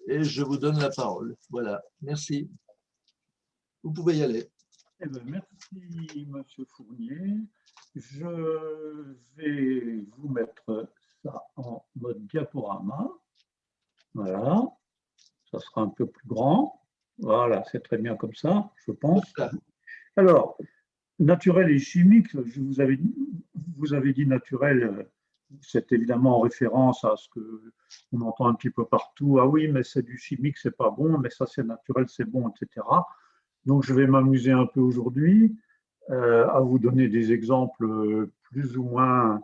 et je vous donne la parole. Voilà, merci. Vous pouvez y aller. Eh bien, merci, Monsieur Fournier. Je vais vous mettre ça en mode diaporama. Voilà, ça sera un peu plus grand. Voilà, c'est très bien comme ça, je pense. Alors, naturel et chimique, vous avez dit naturel, c'est évidemment en référence à ce que on entend un petit peu partout. Ah oui, mais c'est du chimique, c'est pas bon, mais ça c'est naturel, c'est bon, etc. Donc je vais m'amuser un peu aujourd'hui à vous donner des exemples plus ou moins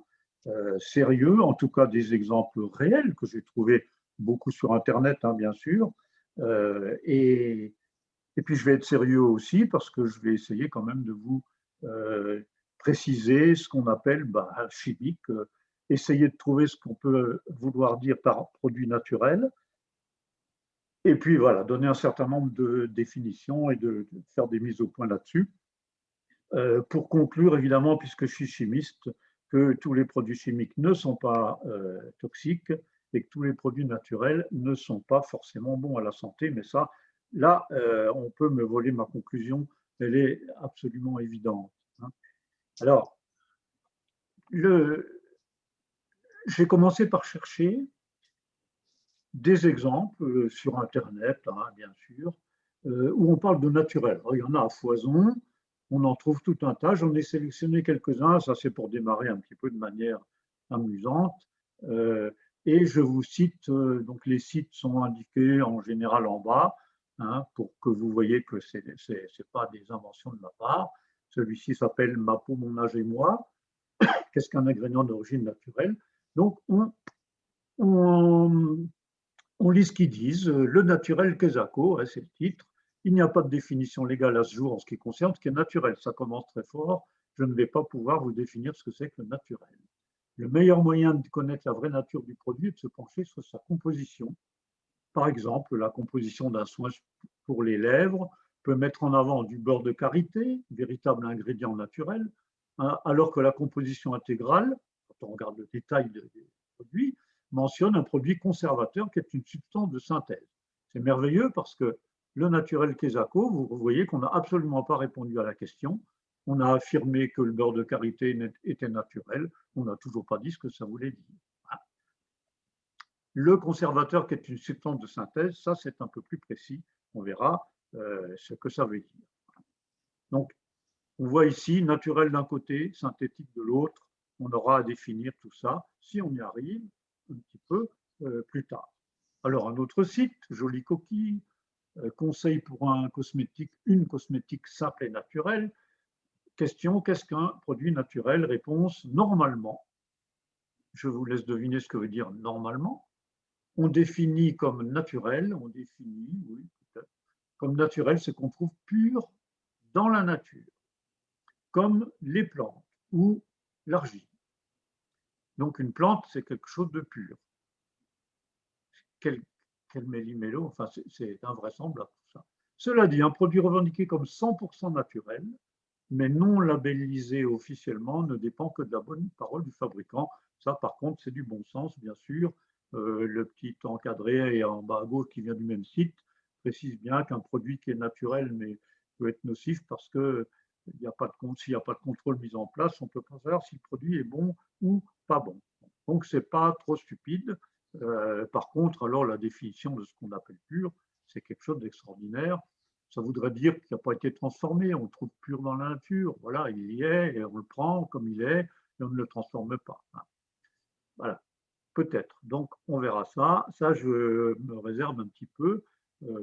sérieux, en tout cas des exemples réels que j'ai trouvés beaucoup sur Internet, hein, bien sûr. Et puis je vais être sérieux aussi parce que je vais essayer quand même de vous préciser ce qu'on appelle chimique, essayer de trouver ce qu'on peut vouloir dire par produit naturel. Et puis voilà, donner un certain nombre de définitions et de faire des mises au point là-dessus. Pour conclure, évidemment, puisque je suis chimiste, que tous les produits chimiques ne sont pas toxiques et que tous les produits naturels ne sont pas forcément bons à la santé. Mais ça, là, on peut me voler ma conclusion, elle est absolument évidente. Hein. Alors, j'ai commencé par chercher des exemples sur Internet, hein, bien sûr, où on parle de naturel. Alors, il y en a à foison, on en trouve tout un tas. J'en ai sélectionné quelques-uns, ça c'est pour démarrer un petit peu de manière amusante. Et je vous cite, donc les sites sont indiqués en général en bas, hein, pour que vous voyez que ce n'est pas des inventions de ma part. Celui-ci s'appelle Ma peau, mon âge et moi. Qu'est-ce qu'un ingrédient d'origine naturelle? Donc on on lit ce qu'ils disent, le naturel Quesaco, c'est le titre. Il n'y a pas de définition légale à ce jour en ce qui concerne ce qui est naturel. Ça commence très fort. Je ne vais pas pouvoir vous définir ce que c'est que le naturel. Le meilleur moyen de connaître la vraie nature du produit est de se pencher sur sa composition. Par exemple, la composition d'un soin pour les lèvres peut mettre en avant du beurre de karité, véritable ingrédient naturel, hein, alors que la composition intégrale, quand on regarde le détail des produits, mentionne un produit conservateur qui est une substance de synthèse. C'est merveilleux parce que le naturel Quesaco, vous voyez qu'on n'a absolument pas répondu à la question. On a affirmé que le beurre de karité était naturel. On n'a toujours pas dit ce que ça voulait dire. Le conservateur qui est une substance de synthèse, ça c'est un peu plus précis. On verra ce que ça veut dire. Donc, on voit ici naturel d'un côté, synthétique de l'autre. On aura à définir tout ça, si on y arrive, un petit peu plus tard. Alors, un autre site, jolie coquille, conseil pour un cosmétique, une cosmétique simple et naturelle. Question, qu'est-ce qu'un produit naturel? Réponse, normalement. Je vous laisse deviner ce que veut dire normalement. On définit comme naturel, on définit, oui, peut-être, comme naturel ce qu'on trouve pur dans la nature, comme les plantes ou l'argile. Donc une plante, c'est quelque chose de pur. Quel méli-mélo, enfin c'est invraisemblable tout ça. Cela dit, un produit revendiqué comme 100% naturel, mais non labellisé officiellement, ne dépend que de la bonne parole du fabricant. Ça, par contre, c'est du bon sens, bien sûr. Le petit encadré en bas à gauche qui vient du même site précise bien qu'un produit qui est naturel mais peut être nocif parce que s'il n'y a pas de contrôle mis en place, on ne peut pas savoir si le produit est bon ou pas bon. Donc, ce n'est pas trop stupide. Par contre, alors la définition de ce qu'on appelle pur, c'est quelque chose d'extraordinaire. Ça voudrait dire qu'il n'a pas été transformé, on le trouve pur dans la nature. Voilà, il y est, et on le prend comme il est, et on ne le transforme pas. Voilà, peut-être. Donc, on verra ça. Ça, je me réserve un petit peu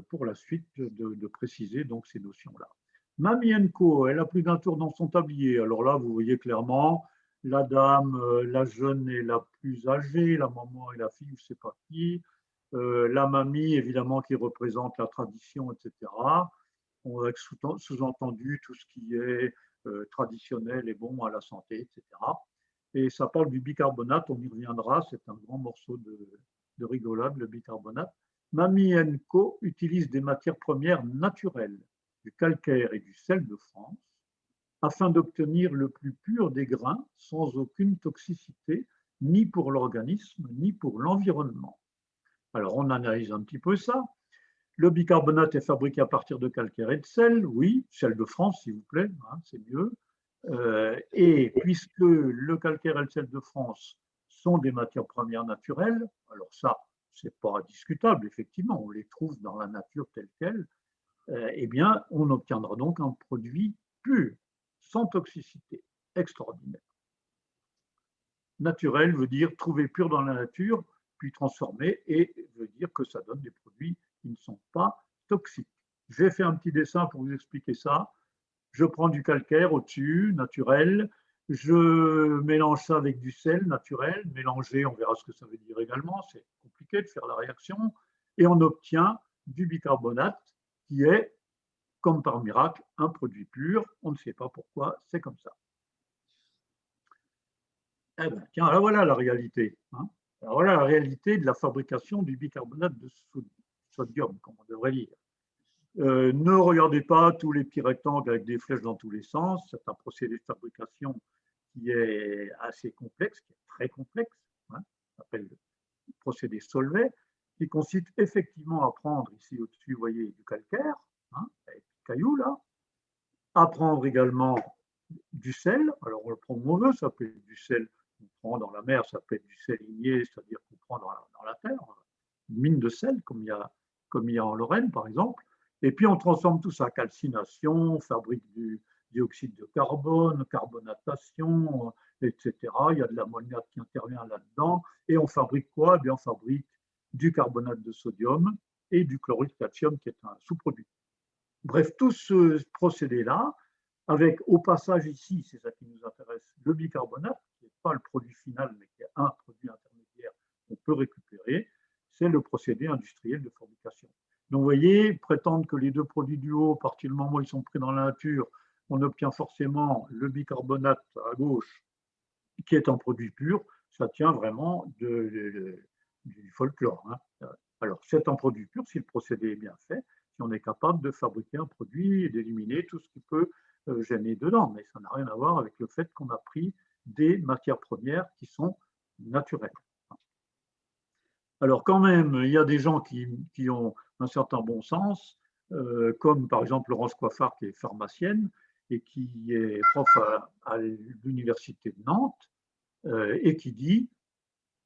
pour la suite de préciser donc ces notions-là. Mamie Co, elle a plus d'un tour dans son tablier. Alors là, vous voyez clairement la dame, la jeune et la plus âgée, la maman et la fille, je ne sais pas qui, la mamie, évidemment, qui représente la tradition, etc. On a sous-entendu tout ce qui est traditionnel et bon à la santé, etc. Et ça parle du bicarbonate, on y reviendra, c'est un grand morceau de rigolade, le bicarbonate. Mamie Co utilise des matières premières naturelles, du calcaire et du sel de France, afin d'obtenir le plus pur des grains sans aucune toxicité, ni pour l'organisme, ni pour l'environnement. Alors, on analyse un petit peu ça. Le bicarbonate est fabriqué à partir de calcaire et de sel, oui, sel de France, s'il vous plaît, hein, c'est mieux. Et puisque le calcaire et le sel de France sont des matières premières naturelles, alors ça, c'est pas discutable, effectivement, on les trouve dans la nature telle qu'elle, eh bien, on obtiendra donc un produit pur, sans toxicité, extraordinaire. Naturel veut dire trouver pur dans la nature, puis transformer, et veut dire que ça donne des produits qui ne sont pas toxiques. J'ai fait un petit dessin pour vous expliquer ça. Je prends du calcaire au-dessus, naturel. Je mélange ça avec du sel naturel. Mélanger, on verra ce que ça veut dire également. C'est compliqué de faire la réaction. Et on obtient du bicarbonate qui est, comme par miracle, un produit pur. On ne sait pas pourquoi, c'est comme ça. Eh bien, tiens, là voilà la réalité. Hein. Alors voilà la réalité de la fabrication du bicarbonate de sodium, comme on devrait dire. Ne regardez pas tous les petits rectangles avec des flèches dans tous les sens. C'est un procédé de fabrication qui est assez complexe, qui est très complexe. Hein, on appelle le procédé Solvay, qui consiste effectivement à prendre, ici au-dessus, vous voyez, du calcaire, hein, avec des cailloux là, à prendre également du sel. Alors on le prend où on veut, ça peut être du sel qu'on prend dans la mer, ça peut être du sel igné, c'est-à-dire qu'on prend dans la terre, une mine de sel, comme il y a en Lorraine par exemple. Et puis on transforme tout ça, calcination, on fabrique du dioxyde de carbone, carbonatation, etc. Il y a de l'ammoniac qui intervient là-dedans. Et on fabrique quoi? Eh bien, on fabrique du carbonate de sodium et du chlorure de calcium qui est un sous-produit. Bref, tout ce procédé-là, avec au passage ici, c'est ça qui nous intéresse, le bicarbonate, qui n'est pas le produit final, mais qui est un produit intermédiaire qu'on peut récupérer, c'est le procédé industriel de fabrication. Donc vous voyez, prétendre que les deux produits du haut, à partir du moment où ils sont pris dans la nature, on obtient forcément le bicarbonate à gauche, qui est un produit pur, ça tient vraiment du folklore. Hein. Alors c'est un produit pur si le procédé est bien fait, si on est capable de fabriquer un produit et d'éliminer tout ce qui peut gêner dedans, mais ça n'a rien à voir avec le fait qu'on a pris des matières premières qui sont naturelles. Alors quand même, il y a des gens qui ont un certain bon sens, comme par exemple Laurence Coiffard, qui est pharmacienne et qui est prof à l'université de Nantes, et qui dit,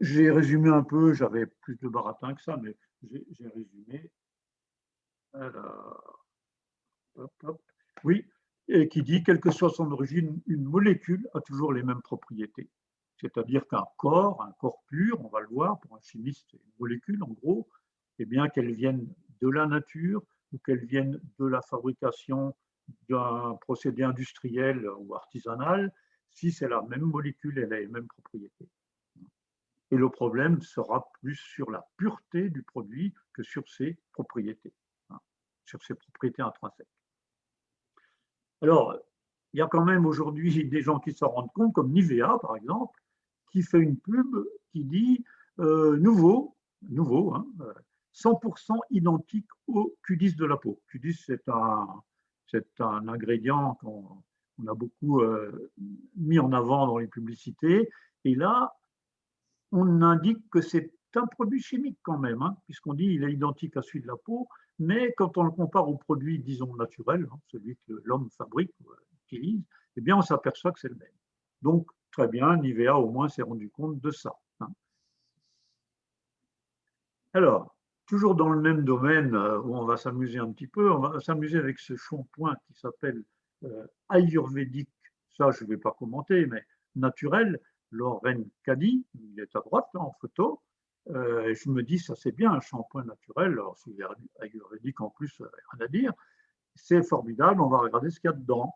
j'ai résumé un peu, j'avais plus de baratin que ça, mais j'ai résumé. Alors, hop, hop, oui, et qui dit, quelle que soit son origine, une molécule a toujours les mêmes propriétés. C'est-à-dire qu'un corps pur, on va le voir, pour un chimiste, c'est une molécule en gros, et bien qu'elle vienne de la nature ou qu'elle vienne de la fabrication d'un procédé industriel ou artisanal, si c'est la même molécule, elle a les mêmes propriétés. Et le problème sera plus sur la pureté du produit que sur ses propriétés, hein, sur ses propriétés intrinsèques. Alors, il y a quand même aujourd'hui des gens qui s'en rendent compte, comme Nivea, par exemple, qui fait une pub qui dit nouveau, hein, 100% identique au Q10 de la peau. Q10, c'est un ingrédient qu'on a beaucoup mis en avant dans les publicités. Et là, on indique que c'est un produit chimique quand même, hein, puisqu'on dit qu'il est identique à celui de la peau, mais quand on le compare au produit, disons, naturel, hein, celui que l'homme fabrique, utilise, eh bien, on s'aperçoit que c'est le même. Donc, très bien, Nivea au moins s'est rendu compte de ça. Hein. Alors, toujours dans le même domaine où on va s'amuser un petit peu, on va s'amuser avec ce shampoing qui s'appelle ayurvédique, ça je ne vais pas commenter, mais naturel, Lorraine Caddy, il est à droite là, en photo. Je me dis, ça c'est bien un shampoing naturel, alors s'il est ayurvédique en plus, rien à dire, c'est formidable, on va regarder ce qu'il y a dedans.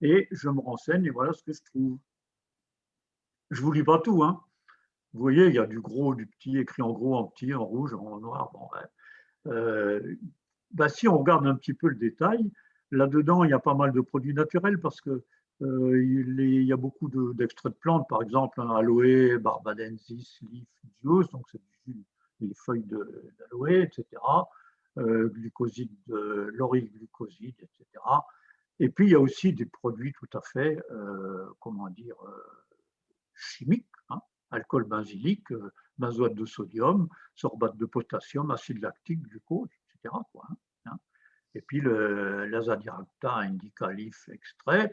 Et je me renseigne et voilà ce que je trouve. Je ne vous lis pas tout, hein. Vous voyez, il y a du gros, du petit, écrit en gros, en petit, en rouge, en noir. Bon, si on regarde un petit peu le détail, là-dedans, il y a pas mal de produits naturels parce que il y a beaucoup d'extraits de plantes, par exemple, hein, aloe, barbadensis, leaf juice, donc c'est les feuilles d'aloe, etc., glucoside, laurylglucoside, etc. Et puis, il y a aussi des produits tout à fait, comment dire, chimiques, hein, alcool benzylique, benzoate de sodium, sorbate de potassium, acide lactique, glucose, etc. quoi, hein. Et puis l'azadirachta indica leaf extrait,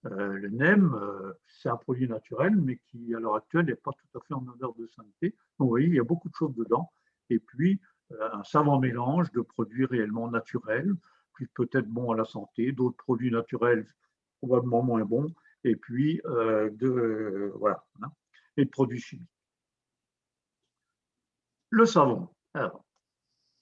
le NEM, c'est un produit naturel, mais qui, à l'heure actuelle, n'est pas tout à fait en odeur de sainteté. Donc, vous voyez, il y a beaucoup de choses dedans. Et puis, un savant mélange de produits réellement naturels, puis peut-être bons à la santé, d'autres produits naturels probablement moins bons, et puis voilà, hein, et de produits chimiques. Le savon. Alors,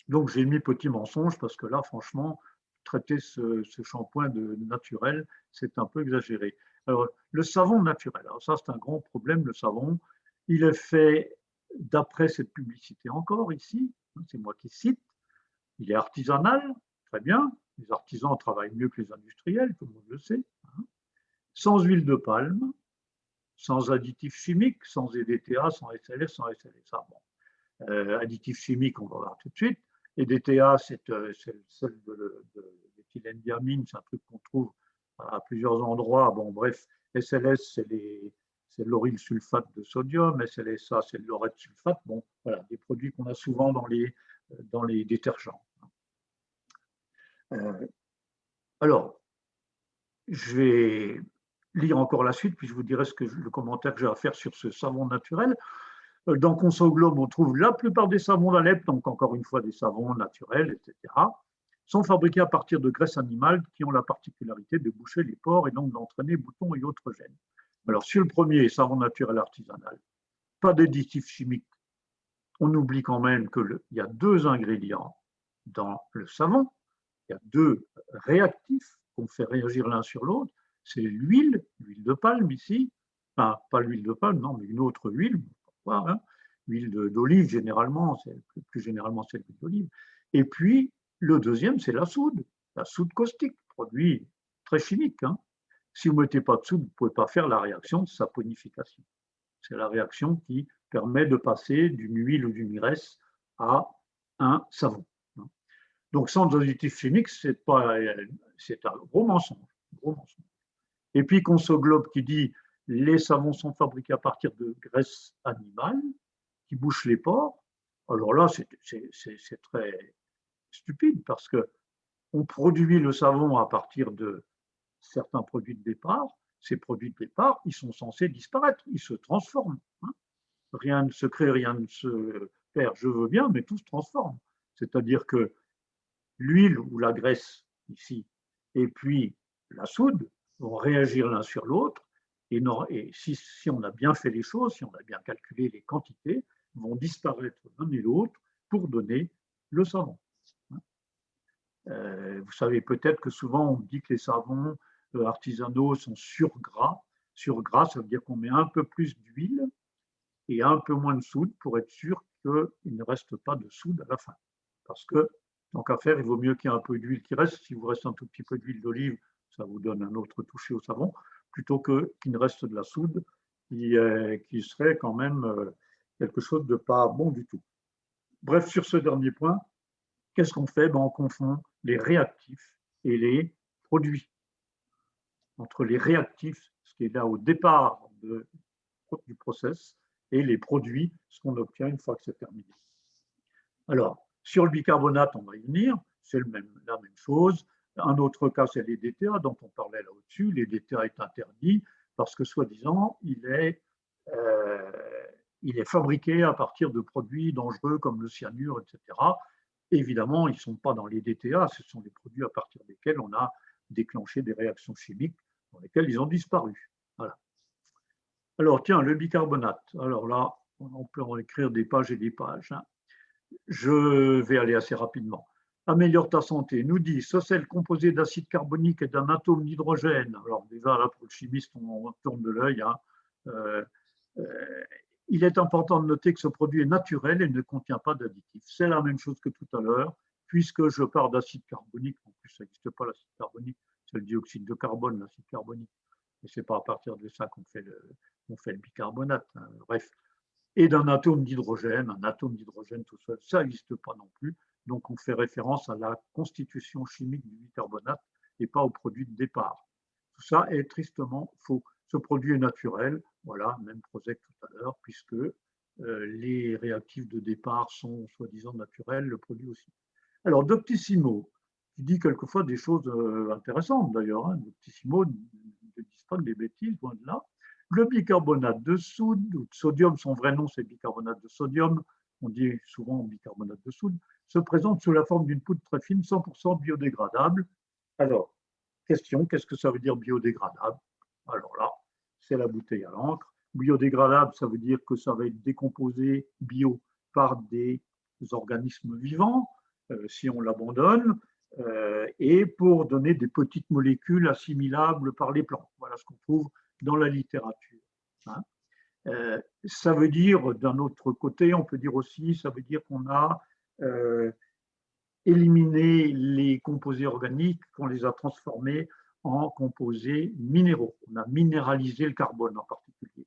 donc, j'ai mis petit mensonge parce que là, franchement, traiter ce shampoing de naturel, c'est un peu exagéré. Alors, le savon naturel, alors ça, c'est un grand problème, le savon. Il est fait d'après cette publicité encore ici, c'est moi qui cite, il est artisanal, très bien, les artisans travaillent mieux que les industriels, tout le monde le sait, hein. Sans huile de palme, sans additifs chimiques, sans EDTA, sans SLS, sans SLS. Ah, bon. Additifs chimiques, on va voir tout de suite. EDTA, c'est celle de l'éthylène-diamine, c'est un truc qu'on trouve à plusieurs endroits. Bon, bref, SLS, c'est l'auryl sulfate de sodium, SLSA, c'est le laureth sulfate. Bon, voilà, des produits qu'on a souvent dans les détergents. Alors, je vais lire encore la suite, puis je vous dirai le commentaire que j'ai à faire sur ce savon naturel. Dans Consoglobe, on trouve la plupart des savons d'Alep, donc encore une fois des savons naturels, etc., sont fabriqués à partir de graisses animales qui ont la particularité de boucher les pores et donc d'entraîner boutons et autres gènes. Alors, sur le premier, savon naturel artisanal, pas d'additifs chimiques. On oublie quand même qu'il y a 2 ingrédients dans le savon, il y a 2 réactifs qu'on fait réagir l'un sur l'autre, c'est l'huile de palme ici, enfin, pas l'huile de palme, non, mais une autre huile, pourquoi, hein, l'huile d'olive généralement, plus généralement c'est l'huile d'olive, et puis le deuxième c'est la soude caustique, produit très chimique, hein. Si vous ne mettez pas de soude, vous ne pouvez pas faire la réaction de saponification. C'est la réaction qui permet de passer d'une huile ou d'une graisse à un savon. Donc, sans additifs chimiques, c'est un gros mensonge, gros mensonge. Et puis, Consoglobe qui dit les savons sont fabriqués à partir de graisses animales qui bouchent les pores. Alors là, c'est très stupide parce que on produit le savon à partir de certains produits de départ. Ces produits de départ, ils sont censés disparaître, ils se transforment, hein. Rien ne se crée, rien ne se perd, je veux bien, mais tout se transforme. C'est-à-dire que l'huile ou la graisse ici, et puis la soude vont réagir l'un sur l'autre. Et si on a bien fait les choses, si on a bien calculé les quantités, vont disparaître l'un et l'autre pour donner le savon. Vous savez peut-être que souvent on dit que les savons artisanaux sont surgras. Surgras, ça veut dire qu'on met un peu plus d'huile et un peu moins de soude pour être sûr qu'il ne reste pas de soude à la fin. Parce que, tant qu'à faire, il vaut mieux qu'il y ait un peu d'huile qui reste. Si vous reste un tout petit peu d'huile d'olive, ça vous donne un autre toucher au savon, plutôt qu'il ne reste de la soude qui serait quand même quelque chose de pas bon du tout. Bref, sur ce dernier point, qu'est-ce qu'on fait? On confond les réactifs et les produits. Entre les réactifs, ce qui est là au départ du process, et les produits, ce qu'on obtient une fois que c'est terminé. Alors, sur le bicarbonate, on va y venir, c'est la même chose. Un autre cas, c'est l'EDTA dont on parlait là au-dessus. L'EDTA est interdit parce que, soi-disant, il est fabriqué à partir de produits dangereux comme le cyanure, etc. Évidemment, ils ne sont pas dans l'EDTA, ce sont des produits à partir desquels on a déclenché des réactions chimiques dans lesquelles ils ont disparu. Voilà. Alors, tiens, le bicarbonate. Alors là, on peut en écrire des pages et des pages, hein. Je vais aller assez rapidement. Améliore ta santé. Nous dit ce sel composé d'acide carbonique et d'un atome d'hydrogène. Alors déjà, là, pour le chimiste, on tourne de l'œil, hein. Il est important de noter que ce produit est naturel et ne contient pas d'additifs. C'est la même chose que tout à l'heure, puisque je pars d'acide carbonique. En plus, ça n'existe pas l'acide carbonique, c'est le dioxyde de carbone, l'acide carbonique. Et ce n'est pas à partir de ça qu'on fait le bicarbonate, hein. Bref. Et d'un atome d'hydrogène. Un atome d'hydrogène tout seul, ça n'existe pas non plus. Donc, on fait référence à la constitution chimique du bicarbonate et pas au produit de départ. Tout ça est tristement faux. Ce produit est naturel, voilà, même Prozac tout à l'heure, puisque les réactifs de départ sont soi-disant naturels, le produit aussi. Alors, Doctissimo, qui dit quelquefois des choses intéressantes d'ailleurs, hein. Doctissimo ne dit pas des bêtises, loin de là. Le bicarbonate de soude ou de sodium, son vrai nom c'est bicarbonate de sodium, on dit souvent bicarbonate de soude, se présente sous la forme d'une poudre très fine, 100% biodégradable. Alors, question, qu'est-ce que ça veut dire biodégradable? Alors là, c'est la bouteille à l'encre. Biodégradable, ça veut dire que ça va être décomposé bio par des organismes vivants, si on l'abandonne, et pour donner des petites molécules assimilables par les plantes. Voilà ce qu'on trouve dans la littérature. Hein. Ça veut dire, d'un autre côté, on peut dire aussi, ça veut dire qu'on a éliminé les composés organiques, qu'on les a transformés en composés minéraux. On a minéralisé le carbone en particulier.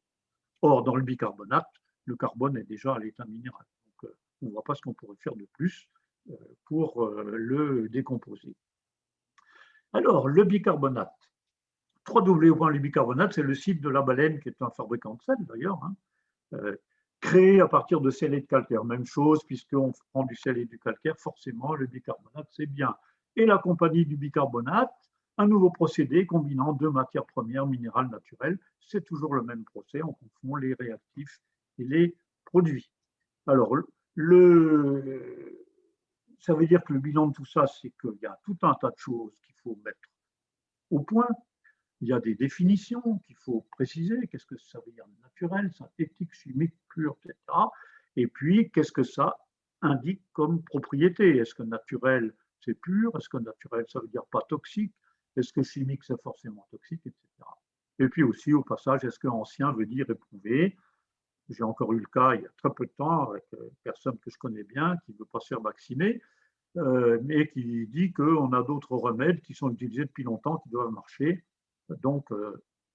Or, dans le bicarbonate, le carbone est déjà à l'état minéral. Donc, on ne voit pas ce qu'on pourrait faire de plus pour le décomposer. Alors, le bicarbonate. www.lebicarbonate, c'est le site de La Baleine, qui est un fabricant de sel d'ailleurs, hein, créé à partir de sel et de calcaire. Même chose, puisqu'on prend du sel et du calcaire, forcément, le bicarbonate, c'est bien. Et la compagnie du bicarbonate, un nouveau procédé combinant deux matières premières minérales naturelles. C'est toujours le même procès, on confond les réactifs et les produits. Alors, ça veut dire que le bilan de tout ça, c'est qu'il y a tout un tas de choses qu'il faut mettre au point. Il y a des définitions qu'il faut préciser. Qu'est-ce que ça veut dire naturel, synthétique, chimique, pur, etc. Et puis, qu'est-ce que ça indique comme propriété? Est-ce que naturel, c'est pur? Est-ce que naturel, ça veut dire pas toxique? Est-ce que chimique, c'est forcément toxique, etc. Et puis aussi, au passage, est-ce que ancien veut dire éprouvé? J'ai encore eu le cas il y a très peu de temps avec une personne que je connais bien qui ne veut pas se faire vacciner, mais qui dit qu'on a d'autres remèdes qui sont utilisés depuis longtemps, qui doivent marcher. Donc,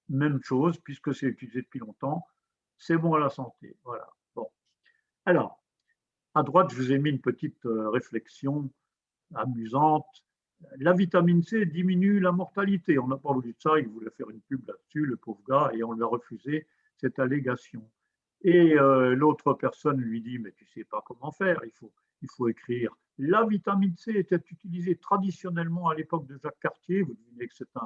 même chose, puisque c'est utilisé depuis longtemps, c'est bon à la santé. Voilà. Bon. Alors, à droite, je vous ai mis une petite réflexion amusante. La vitamine C diminue la mortalité. On n'a pas voulu de ça, il voulait faire une pub là-dessus, le pauvre gars, et on lui a refusé cette allégation. Et l'autre personne lui dit, mais tu ne sais pas comment faire, il faut écrire. La vitamine C était utilisée traditionnellement à l'époque de Jacques Cartier, vous devinez que c'est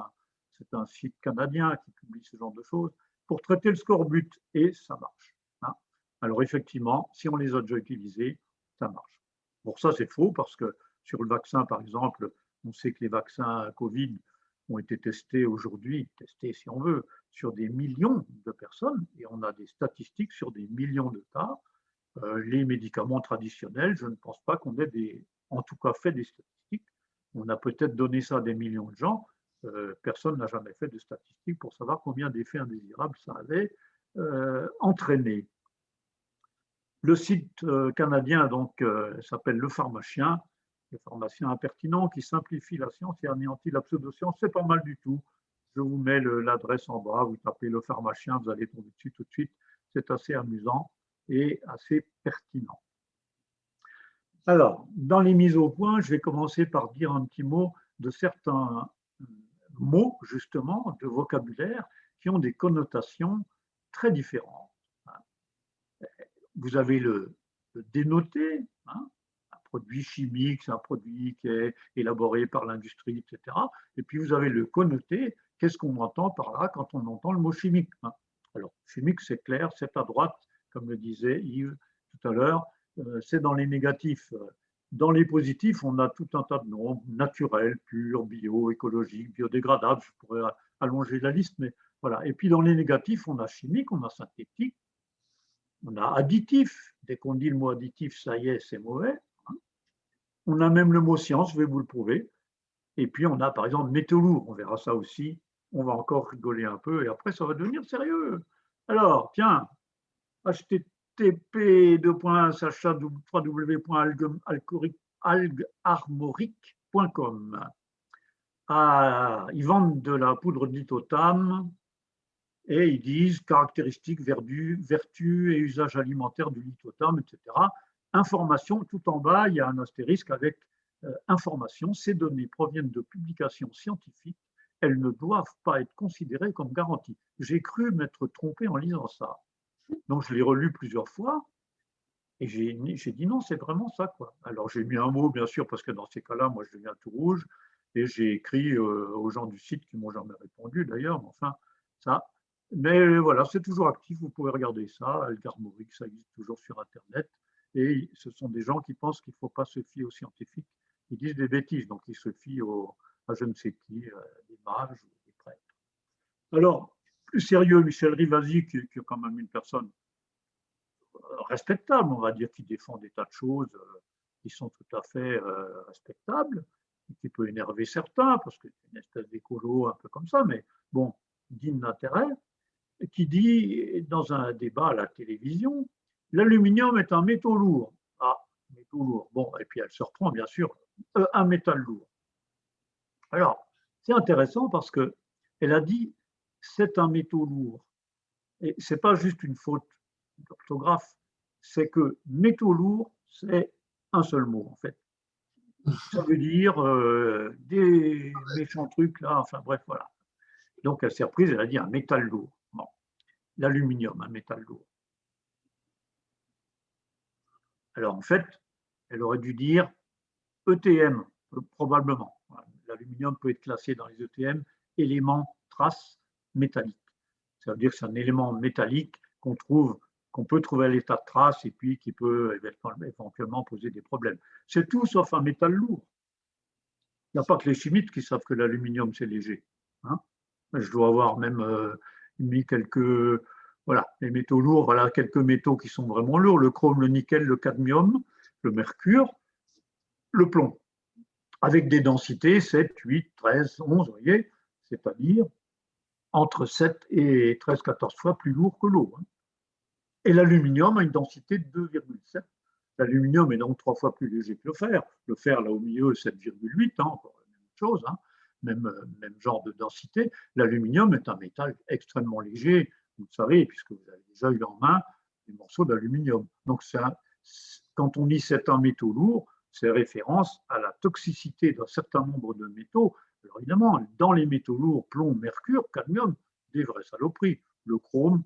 un site canadien qui publie ce genre de choses, pour traiter le scorbut, et ça marche. Hein. Alors effectivement, si on les a déjà utilisés, ça marche. Pour ça, c'est faux, parce que sur le vaccin, par exemple, on sait que les vaccins Covid ont été testés aujourd'hui, testés si on veut, sur des millions de personnes, et on a des statistiques sur des millions de cas. Les médicaments traditionnels, je ne pense pas qu'on ait en tout cas fait des statistiques. On a peut-être donné ça à des millions de gens. Personne n'a jamais fait de statistiques pour savoir combien d'effets indésirables ça avait entraîné. Le site canadien donc s'appelle Le Pharmacien, le pharmacien impertinent qui simplifie la science et anéantit la pseudo-science. C'est pas mal du tout. Je vous mets l'adresse en bas, vous tapez Le Pharmacien, vous allez tomber dessus tout de suite. C'est assez amusant et assez pertinent. Alors, dans les mises au point, je vais commencer par dire un petit mot de certains mots, justement, de vocabulaire, qui ont des connotations très différentes. Vous avez le dénoté, hein, un produit chimique, c'est un produit qui est élaboré par l'industrie, etc. Et puis vous avez le connoté, qu'est-ce qu'on entend par là quand on entend le mot chimique, hein? Alors, chimique, c'est clair, c'est à droite, comme le disait Yves tout à l'heure, c'est dans les négatifs. Dans les positifs, on a tout un tas de noms, naturel, pur, bio, écologique, biodégradable, je pourrais allonger la liste, mais voilà. Et puis dans les négatifs, on a chimique, on a synthétique, on a additif. Dès qu'on dit le mot additif, ça y est, c'est mauvais. Hein. On a même le mot science, je vais vous le prouver. Et puis on a par exemple métaux lourds, on verra ça aussi. On va encore rigoler un peu et après ça va devenir sérieux. Alors, tiens, http://www.alguearmorique.com. Ah, ils vendent de la poudre de lithotam et ils disent caractéristiques, vertus et usages alimentaires du lithotam, etc. Information, tout en bas, il y a un astérisque avec information. Ces données proviennent de publications scientifiques. Elles ne doivent pas être considérées comme garanties. J'ai cru m'être trompé en lisant ça. Donc, je l'ai relu plusieurs fois Et j'ai dit non, c'est vraiment ça, quoi. Alors j'ai mis un mot, bien sûr, parce que dans ces cas-là, moi, je deviens tout rouge. Et j'ai écrit aux gens du site qui m'ont jamais répondu, d'ailleurs. Enfin, ça. Mais voilà, c'est toujours actif. Vous pouvez regarder ça. Algarmorique, ça existe toujours sur Internet. Et ce sont des gens qui pensent qu'il ne faut pas se fier aux scientifiques. Ils disent des bêtises, donc ils se fient à je ne sais qui, des mages ou des prêtres. Alors, plus sérieux, Michel Rivasi, qui est quand même une personne respectable, on va dire, qui défend des tas de choses qui sont tout à fait respectables, qui peut énerver certains, parce que c'est une espèce d'écolo un peu comme ça, mais bon, digne d'intérêt, qui dit dans un débat à la télévision, l'aluminium est un métaux lourd. Ah, métaux lourd. Bon, et puis elle se reprend, bien sûr, un métal lourd. Alors, c'est intéressant parce que elle a dit c'est un métaux lourd. Et ce n'est pas juste une faute d'orthographe, c'est que métaux lourds, c'est un seul mot, en fait. Ça veut dire des méchants trucs, là, enfin bref, voilà. Donc, elle s'est reprise, elle a dit un métal lourd. Bon. L'aluminium, un métal lourd. Alors, en fait, elle aurait dû dire ETM, probablement. L'aluminium peut être classé dans les ETM, éléments traces métalliques. Ça veut dire que c'est un élément métallique qu'on peut trouver à l'état de trace et puis qui peut éventuellement poser des problèmes. C'est tout sauf un métal lourd. Il n'y a pas que les chimistes qui savent que l'aluminium, c'est léger. Hein. Je dois avoir même mis quelques... Voilà, les métaux lourds, voilà quelques métaux qui sont vraiment lourds, le chrome, le nickel, le cadmium, le mercure, le plomb, avec des densités 7, 8, 13, 11, vous voyez, c'est-à-dire entre 7 et 13, 14 fois plus lourd que l'eau. Hein. Et l'aluminium a une densité de 2,7. L'aluminium est donc 3 fois plus léger que le fer. Le fer, là au milieu, 7,8, hein, encore la même chose, hein, même genre de densité. L'aluminium est un métal extrêmement léger, vous le savez, puisque vous avez déjà eu en main des morceaux d'aluminium. Donc, quand on dit c'est un métaux lourd, c'est référence à la toxicité d'un certain nombre de métaux. Alors évidemment, dans les métaux lourds, plomb, mercure, cadmium, des vraies saloperies. Le chrome,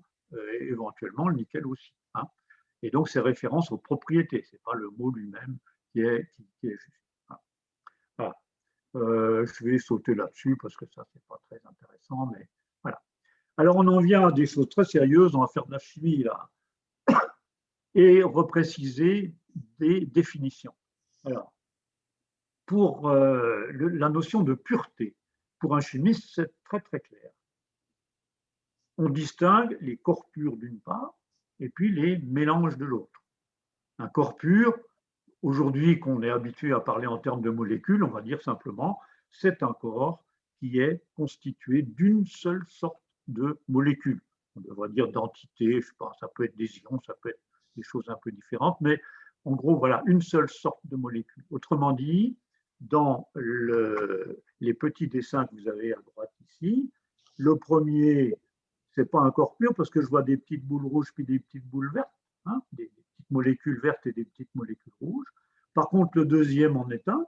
éventuellement le nickel aussi. Hein. Et donc, c'est référence aux propriétés, ce n'est pas le mot lui-même qui est juste. Hein. Voilà. Je vais sauter là-dessus parce que ça, ce n'est pas très intéressant, mais voilà. Alors, on en vient à des choses très sérieuses, on va faire de la chimie là, et repréciser des définitions. Alors, pour la notion de pureté, pour un chimiste, c'est très très clair. On distingue les corps purs d'une part, et puis les mélanges de l'autre. Un corps pur, aujourd'hui qu'on est habitué à parler en termes de molécules, on va dire simplement, c'est un corps qui est constitué d'une seule sorte de molécule. On devrait dire d'entité, je sais pas, ça peut être des ions, ça peut être des choses un peu différentes, mais en gros, voilà, une seule sorte de molécule. Autrement dit, dans les petits dessins que vous avez à droite ici, le premier, ce n'est pas un corps pur parce que je vois des petites boules rouges puis des petites boules vertes, hein, des petites molécules vertes et des petites molécules rouges. Par contre, le deuxième en est un,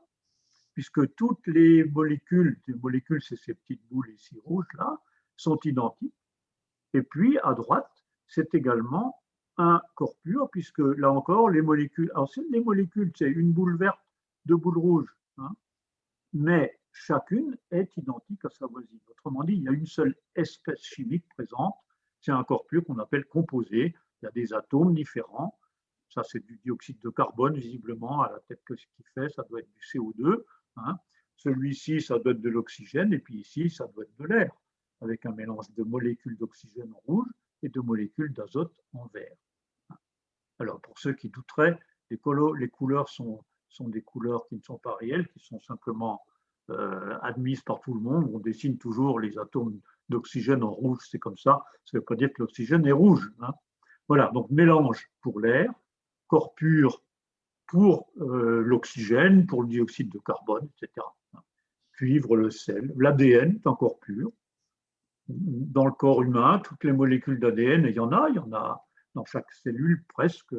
puisque toutes les molécules c'est ces petites boules ici rouges là, sont identiques. Et puis à droite, c'est également un corps pur, puisque là encore, les molécules, alors les molécules, c'est une boule verte, deux boules rouges, hein, mais chacune est identique à sa voisine. Autrement dit, il y a une seule espèce chimique présente, c'est un corps pur qu'on appelle composé, il y a des atomes différents, ça c'est du dioxyde de carbone visiblement, à la tête que ce qu'il fait, ça doit être du CO2, hein. Celui-ci, ça doit être de l'oxygène, et puis ici, ça doit être de l'air, avec un mélange de molécules d'oxygène en rouge et de molécules d'azote en vert. Alors, pour ceux qui douteraient, les couleurs sont des couleurs qui ne sont pas réelles, qui sont simplement admises par tout le monde. On dessine toujours les atomes d'oxygène en rouge, c'est comme ça. Ça ne veut pas dire que l'oxygène est rouge. Hein. Voilà, donc mélange pour l'air, corps pur pour l'oxygène, pour le dioxyde de carbone, etc. Cuivre, le sel, l'ADN est un corps pur. Dans le corps humain, toutes les molécules d'ADN, il y en a dans chaque cellule presque,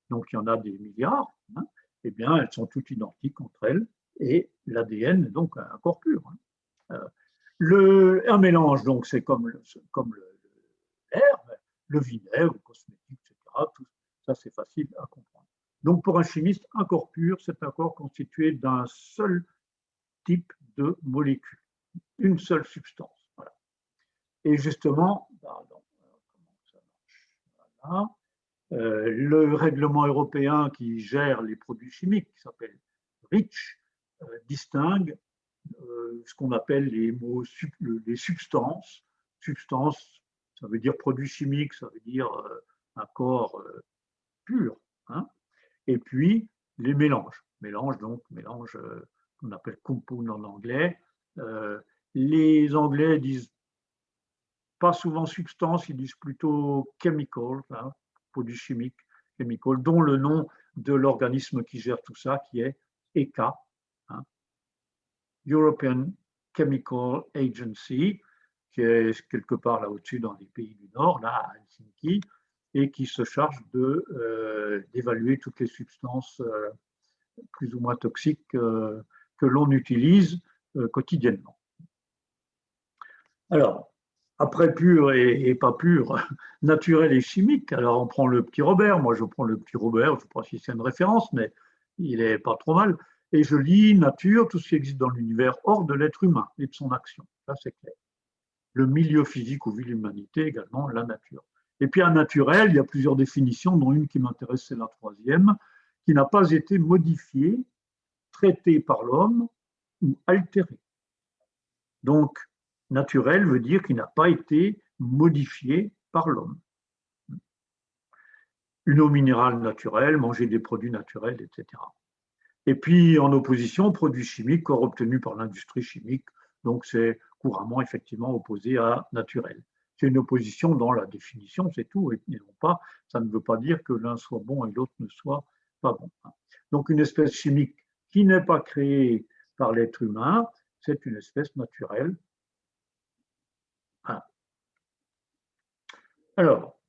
donc il y en a des milliards, hein, eh bien elles sont toutes identiques entre elles, et l'ADN est donc un corps pur. Hein. Un mélange, donc c'est comme l'air, le vinaigre, le cosmétique, etc. Tout ça, c'est facile à comprendre. Donc, pour un chimiste, un corps pur, c'est un corps constitué d'un seul type de molécule, une seule substance. Voilà. Et justement, pardon, comment ça marche? Voilà. Le règlement européen qui gère les produits chimiques, qui s'appelle REACH, distingue ce qu'on appelle les substances. Substance, ça veut dire produit chimique, ça veut dire un corps pur. Hein. Et puis les mélanges. Mélanges, donc, mélanges qu'on appelle compound en anglais. Les Anglais disent pas souvent substance, ils disent plutôt chemical, hein, produit chimique, chemical, dont le nom de l'organisme qui gère tout ça, qui est ECHA, hein, European Chemical Agency, qui est quelque part là au-dessus dans les pays du Nord, là à Helsinki, et qui se charge d'évaluer toutes les substances plus ou moins toxiques que l'on utilise quotidiennement. Alors, après pur et pas pur, naturel et chimique, alors on prend le petit Robert, moi je prends le petit Robert, je ne sais pas si c'est une référence, mais il n'est pas trop mal, et je lis nature, tout ce qui existe dans l'univers hors de l'être humain et de son action, ça c'est clair. Le milieu physique où vit l'humanité, également la nature. Et puis un naturel, il y a plusieurs définitions, dont une qui m'intéresse, c'est la troisième, qui n'a pas été modifiée, traitée par l'homme ou altérée. Donc, naturel veut dire qu'il n'a pas été modifié par l'homme. Une eau minérale naturelle, manger des produits naturels, etc. Et puis, en opposition, produits chimiques, corps obtenus par l'industrie chimique. Donc, c'est couramment, effectivement, opposé à naturel. C'est une opposition dans la définition, c'est tout, et non pas, ça ne veut pas dire que l'un soit bon et l'autre ne soit pas bon. Donc, une espèce chimique qui n'est pas créée par l'être humain, c'est une espèce naturelle. Alors,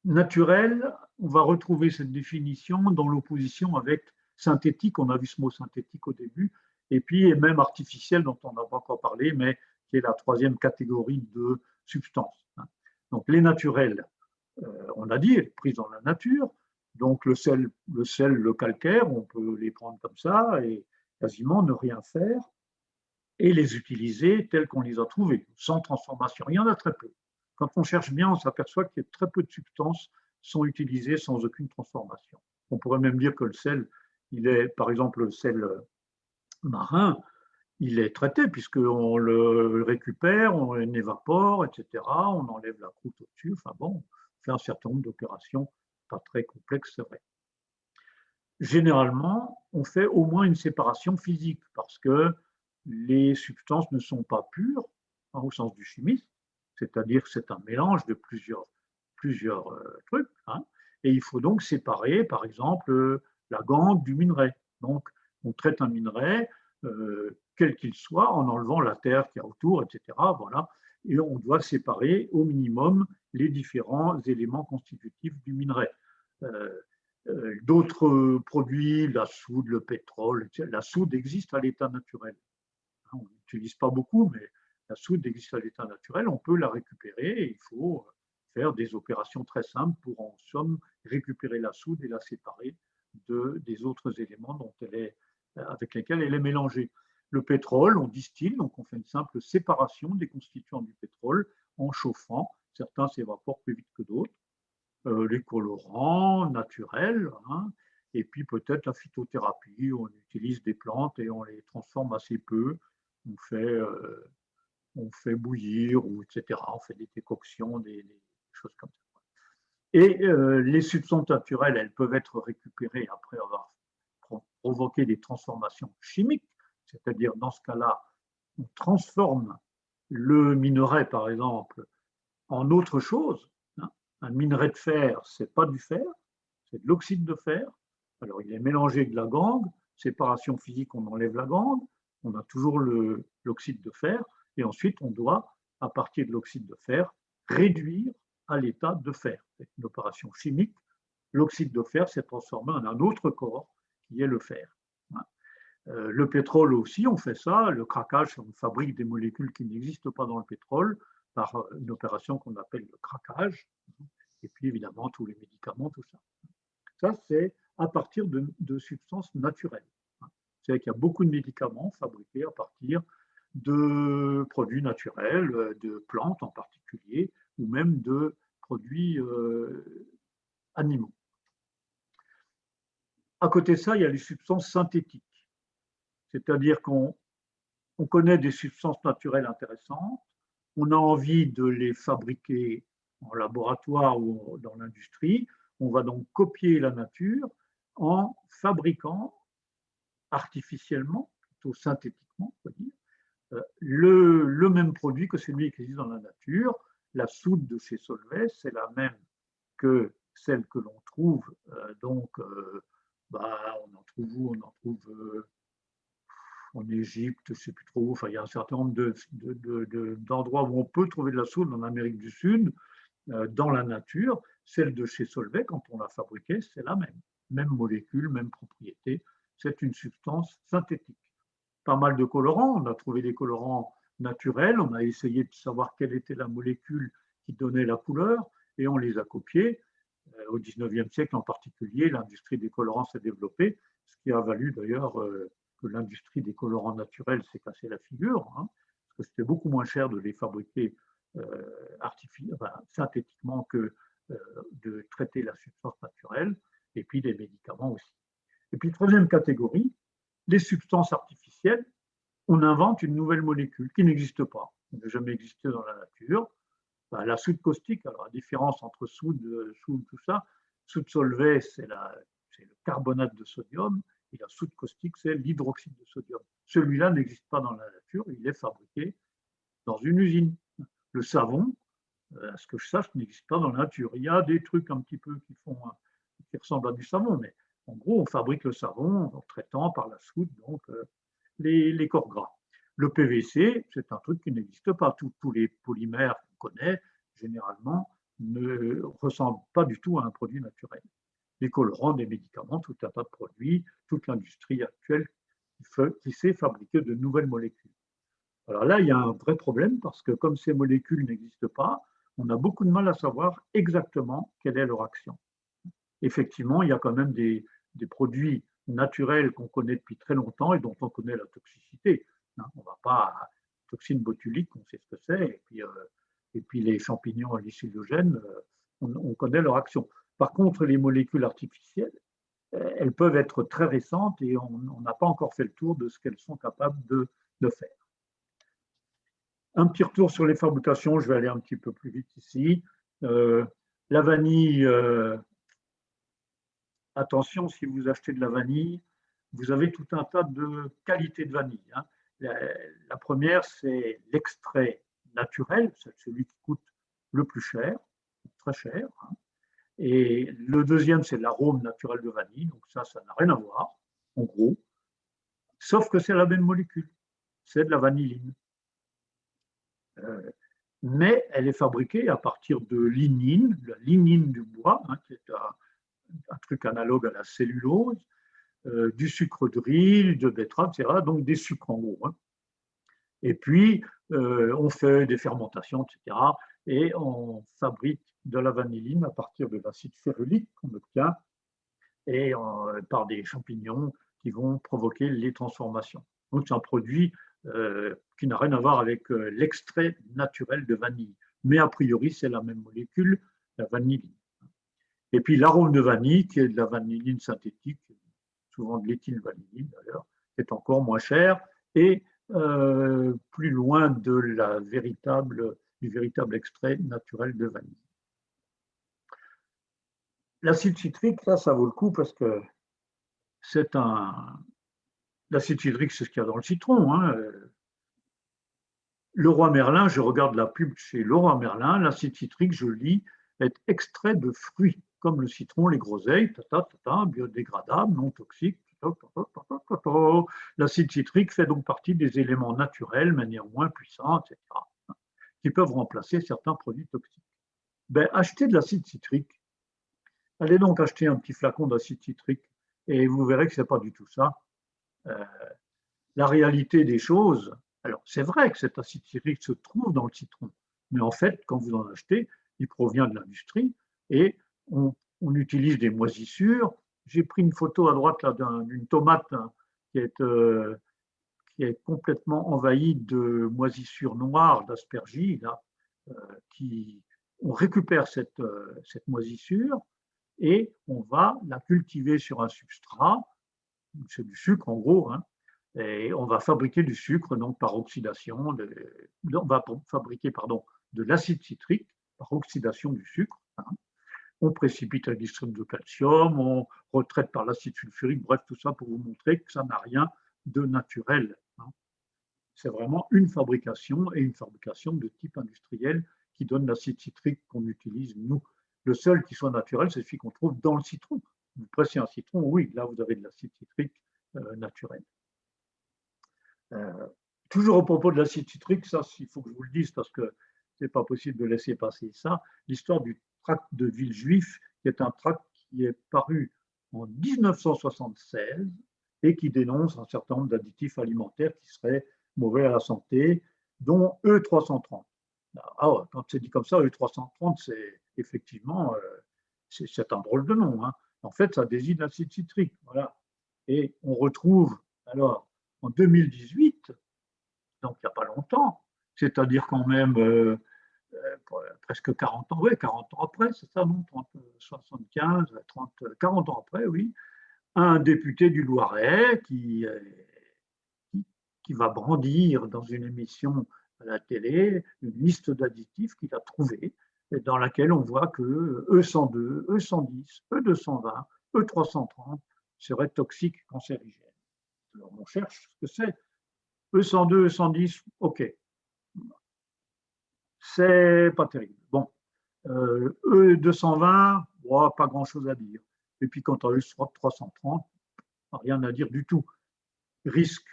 naturel, on va retrouver cette définition dans l'opposition avec synthétique, on a vu ce mot synthétique au début, et puis même artificiel, dont on n'a pas encore parlé, mais qui est la troisième catégorie de substances. Donc les naturels, on a dit, prises dans la nature, donc le sel, le calcaire, on peut les prendre comme ça et quasiment ne rien faire, et les utiliser tels qu'on les a trouvés, sans transformation. Il y en a très peu. Quand on cherche bien, on s'aperçoit que très peu de substances sont utilisées sans aucune transformation. On pourrait même dire que le sel, il est, par exemple, le sel marin, il est traité puisqu'on le récupère, on l'évapore, etc. On enlève la croûte au-dessus. Enfin bon, on fait un certain nombre d'opérations pas très complexes, c'est vrai. Généralement, on fait au moins une séparation physique parce que les substances ne sont pas pures, hein, au sens du chimiste, c'est-à-dire que c'est un mélange de plusieurs trucs, hein, et il faut donc séparer, par exemple, la gangue du minerai. Donc, on traite un minerai, quel qu'il soit, en enlevant la terre qu'il y a autour, etc. Voilà, et on doit séparer au minimum les différents éléments constitutifs du minerai. D'autres produits, la soude, le pétrole, la soude existe à l'état naturel. On n'utilise pas beaucoup, mais la soude existe à l'état naturel, on peut la récupérer et il faut faire des opérations très simples pour en somme récupérer la soude et la séparer des autres éléments avec lesquels elle est mélangée. Le pétrole, on distille, donc on fait une simple séparation des constituants du pétrole en chauffant. Certains s'évaporent plus vite que d'autres. Les colorants naturels, hein, et puis peut-être la phytothérapie, on utilise des plantes et on les transforme assez peu. On fait bouillir, ou etc. On fait des décoctions, des choses comme ça. Et les substances naturelles, elles peuvent être récupérées après avoir provoqué des transformations chimiques, c'est-à-dire dans ce cas-là, on transforme le minerai, par exemple, en autre chose. Hein. Un minerai de fer, ce n'est pas du fer, c'est de l'oxyde de fer. Alors, il est mélangé avec de la gangue, séparation physique, on enlève la gangue, on a toujours l'oxyde de fer, et ensuite on doit, à partir de l'oxyde de fer, réduire à l'état de fer. C'est une opération chimique. L'oxyde de fer s'est transformé en un autre corps qui est le fer. Le pétrole aussi, on fait ça. Le craquage, on fabrique des molécules qui n'existent pas dans le pétrole par une opération qu'on appelle le craquage. Et puis évidemment, tous les médicaments, tout ça. Ça, c'est à partir de substances naturelles. C'est-à-dire qu'il y a beaucoup de médicaments fabriqués à partir de produits naturels, de plantes en particulier, ou même de produits animaux. À côté de ça, il y a les substances synthétiques. C'est-à-dire qu'on connaît des substances naturelles intéressantes, on a envie de les fabriquer en laboratoire ou dans l'industrie, on va donc copier la nature en fabriquant artificiellement, plutôt synthétiquement, on peut dire, le même produit que celui qui existe dans la nature. La soude de chez Solvay, c'est la même que celle que l'on trouve, on en trouve où? On en trouve en Égypte, je ne sais plus trop où. Enfin, il y a un certain nombre d'endroits où on peut trouver de la soude en Amérique du Sud, dans la nature. Celle de chez Solvay, quand on l'a fabriquée, c'est la même. Même molécule, même propriété. C'est une substance synthétique. Pas mal de colorants. On a trouvé des colorants naturels. On a essayé de savoir quelle était la molécule qui donnait la couleur et on les a copiés. Au 19e siècle en particulier, l'industrie des colorants s'est développée, ce qui a valu d'ailleurs que l'industrie des colorants naturels s'est cassée la figure, parce que c'était beaucoup moins cher de les fabriquer synthétiquement que de traiter la substance naturelle, et puis des médicaments aussi. Et puis, troisième catégorie, les substances artificielles. On invente une nouvelle molécule qui n'existe pas, qui n'a jamais existé dans la nature. La soude caustique, alors la différence entre soude, tout ça, soude Solvay, c'est le carbonate de sodium, et la soude caustique, c'est l'hydroxyde de sodium. Celui-là n'existe pas dans la nature, il est fabriqué dans une usine. Le savon, à ce que je sache, n'existe pas dans la nature. Il y a des trucs un petit peu qui ressemblent à du savon, mais en gros, on fabrique le savon en traitant par la soude donc les corps gras. Le PVC, c'est un truc qui n'existe pas. Tous les polymères qu'on connaît, généralement, ne ressemblent pas du tout à un produit naturel. Les colorants, des médicaments, tout un tas de produits, toute l'industrie actuelle qui sait fabriquer de nouvelles molécules. Alors là, il y a un vrai problème parce que comme ces molécules n'existent pas, on a beaucoup de mal à savoir exactement quelle est leur action. Effectivement, il y a quand même des produits naturels qu'on connaît depuis très longtemps et dont on connaît la toxicité. On ne va pas à toxine botulique, on sait ce que c'est, et puis les champignons hallucinogènes, on connaît leur action. Par contre, les molécules artificielles, elles peuvent être très récentes et on n'a pas encore fait le tour de ce qu'elles sont capables de faire. Un petit retour sur les fabrications, je vais aller un petit peu plus vite ici. La vanille, attention, si vous achetez de la vanille, vous avez tout un tas de qualités de vanille. La première, c'est l'extrait naturel, c'est celui qui coûte le plus cher, très cher. Et le deuxième, c'est l'arôme naturel de vanille, donc ça n'a rien à voir, en gros, sauf que c'est la même molécule, c'est de la vanilline. Mais elle est fabriquée à partir de lignine, la lignine du bois, qui est un truc analogue à la cellulose, du sucre de riz, de betterave, etc. Donc des sucres en gros. Et puis, on fait des fermentations, etc. Et on fabrique de la vanilline à partir de l'acide férulique qu'on obtient et par des champignons qui vont provoquer les transformations. Donc, c'est un produit qui n'a rien à voir avec l'extrait naturel de vanille. Mais a priori, c'est la même molécule, la vanilline. Et puis, l'arôme de vanille, qui est de la vanilline synthétique, souvent de l'éthylvanilline d'ailleurs, est encore moins cher et plus loin de du véritable extrait naturel de vanille. L'acide citrique, là, ça vaut le coup parce que l'acide citrique, c'est ce qu'il y a dans le citron. Leroy Merlin, je regarde la pub chez Leroy Merlin, l'acide citrique, je lis, est extrait de fruits, comme le citron, les groseilles, biodégradable, non toxique. L'acide citrique fait donc partie des éléments naturels, mais néanmoins puissants, etc., qui peuvent remplacer certains produits toxiques. Achetez de l'acide citrique. Allez donc acheter un petit flacon d'acide citrique et vous verrez que ce n'est pas du tout ça. La réalité des choses, alors c'est vrai que cet acide citrique se trouve dans le citron, mais en fait, quand vous en achetez, il provient de l'industrie et on utilise des moisissures j'ai pris une photo à droite d'une tomate qui est complètement envahie de moisissures noires, d'aspergilles. On récupère cette moisissure et on va la cultiver sur un substrat. C'est du sucre en gros, hein, et on va fabriquer du sucre donc par oxydation. On va fabriquer de l'acide citrique par oxydation du sucre. Hein. On précipite un district de calcium, on retraite par l'acide sulfurique, bref, tout ça pour vous montrer que ça n'a rien de naturel. Hein. C'est vraiment une fabrication et une fabrication de type industriel qui donne l'acide citrique qu'on utilise nous. Le seul qui soit naturel, c'est celui qu'on trouve dans le citron. Vous pressez un citron, oui, là vous avez de l'acide citrique naturel. Toujours au propos de l'acide citrique, ça, il faut que je vous le dise parce que c'est pas possible de laisser passer ça. L'histoire du tract de Villejuif, qui est un tract qui est paru en 1976 et qui dénonce un certain nombre d'additifs alimentaires qui seraient mauvais à la santé, dont E330. Ah ouais, quand c'est dit comme ça, E330, c'est effectivement, c'est un drôle de nom. Hein. En fait, ça désigne l'acide citrique. Voilà. Et on retrouve, alors, en 2018, donc il n'y a pas longtemps, c'est-à-dire quand même presque 40 ans, ouais, 40 ans après, c'est ça, non 30, 75, 30, 40 ans après, oui, un député du Loiret qui va brandir dans une émission à la télé une liste d'additifs qu'il a trouvés, dans laquelle on voit que E102, E110, E220, E330 seraient toxiques cancérigènes. Alors on cherche ce que c'est. E102, E110, ok. C'est pas terrible. Bon. E220, oh, pas grand-chose à dire. Et puis quant à E330, rien à dire du tout. Risque,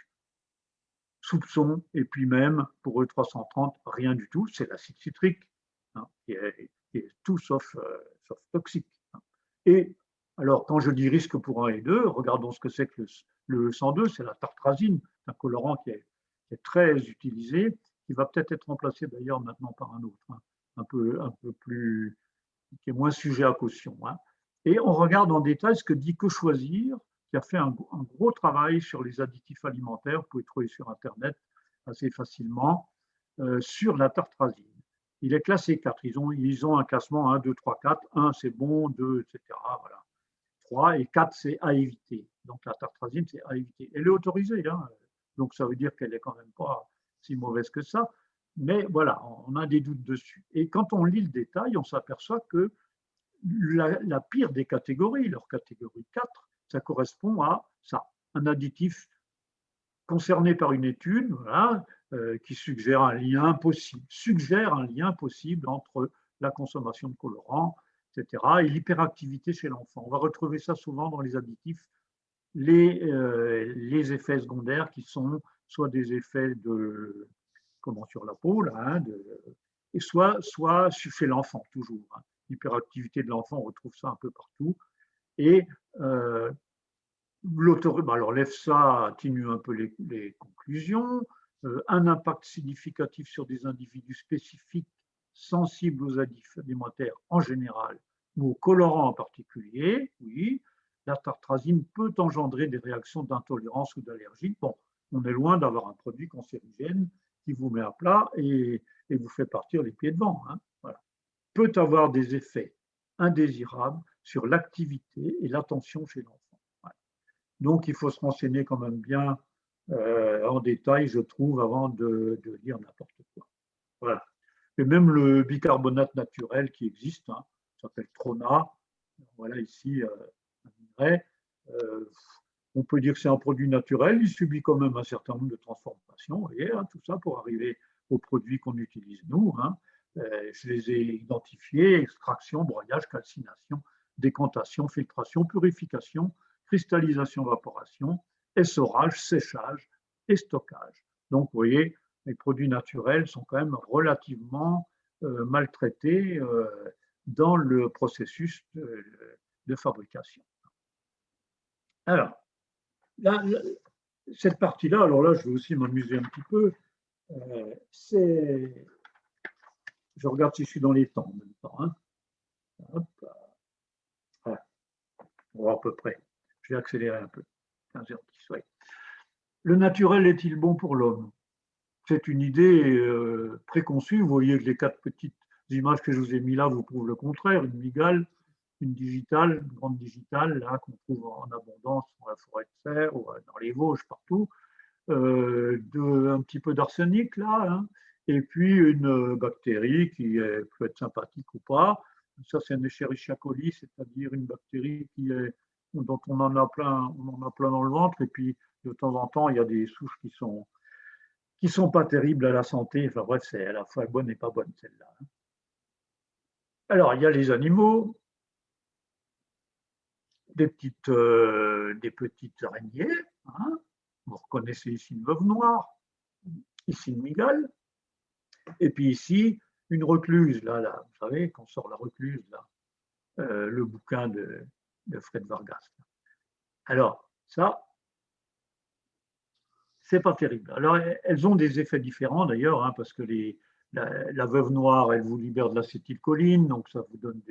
soupçon, et puis même pour E330, rien du tout. C'est l'acide citrique, hein, qui est tout sauf toxique. Hein. Et alors, quand je dis risque pour 1 et 2, regardons ce que c'est que le E102, c'est la tartrazine, un colorant qui est très utilisé, qui va peut-être être remplacé d'ailleurs maintenant par un autre, hein, un peu plus, qui est moins sujet à caution. Hein. Et on regarde en détail ce que dit Que Choisir, qui a fait un gros travail sur les additifs alimentaires, vous pouvez trouver sur Internet assez facilement, sur la tartrazine. Il est classé 4, ils ont un classement 1, 2, 3, 4, 1 c'est bon, 2, etc. Voilà. 3 et 4 c'est à éviter. Donc la tartrazine c'est à éviter. Elle est autorisée, hein, donc ça veut dire qu'elle n'est quand même pas si mauvaise que ça. Mais voilà, on a des doutes dessus. Et quand on lit le détail, on s'aperçoit que la pire des catégories, leur catégorie 4, ça correspond à ça, un additif concerné par une étude, voilà, qui suggère un lien possible entre la consommation de colorants, etc., et l'hyperactivité chez l'enfant. On va retrouver ça souvent dans les additifs, les effets secondaires qui sont soit des effets sur la peau, là, hein, et soit chez l'enfant, toujours. Hein. L'hyperactivité de l'enfant, on retrouve ça un peu partout. Et alors l'EFSA atténue un peu les conclusions. Un impact significatif sur des individus spécifiques sensibles aux additifs alimentaires en général ou aux colorants en particulier, oui. La tartrazine peut engendrer des réactions d'intolérance ou d'allergie. Bon, on est loin d'avoir un produit cancérigène qui vous met à plat et vous fait partir les pieds devant. Hein. Voilà. Peut avoir des effets indésirables sur l'activité et l'attention chez l'enfant. Voilà. Donc, il faut se renseigner quand même bien en détail, je trouve, avant de dire n'importe quoi. Voilà. Et même le bicarbonate naturel qui existe, hein, s'appelle Trona. Voilà ici un minerai. On peut dire que c'est un produit naturel, il subit quand même un certain nombre de transformations, vous voyez, hein, tout ça pour arriver aux produits qu'on utilise nous. Hein. Je les ai identifiés, extraction, broyage, calcination, décantation, filtration, purification, cristallisation, évaporation, essorage, séchage et stockage. Donc, vous voyez, les produits naturels sont quand même relativement maltraités dans le processus de fabrication. Alors, là, cette partie-là, alors là, je vais aussi m'amuser un petit peu. Je regarde si je suis dans les temps en même temps. Hein. Hop. Voilà. Bon, à peu près. Je vais accélérer un peu. 15h10, ouais. Le naturel est-il bon pour l'homme? C'est une idée préconçue. Vous voyez que les 4 petites images que je vous ai mises là vous prouvent le contraire. Une mygale, une digitale, une grande digitale, là, qu'on trouve en abondance dans la forêt de Serre ou dans les Vosges, partout. Un petit peu d'arsenic, là, hein, et puis une bactérie qui peut être sympathique ou pas. Ça, c'est un Escherichia coli, c'est-à-dire une bactérie dont on en a plein dans le ventre, et puis de temps en temps, il y a des souches qui sont pas terribles à la santé. Enfin bref, c'est à la fois bonne et pas bonne, celle-là. Alors, il y a les animaux, des petites araignées. Hein. Vous reconnaissez ici une veuve noire, ici une mygale, et puis ici une recluse. Là, vous savez, quand sort la recluse, là, le bouquin de Fred Vargas. Alors, ça, c'est pas terrible. Alors, elles ont des effets différents d'ailleurs, hein, parce que la veuve noire, elle vous libère de l'acétylcholine, donc ça vous donne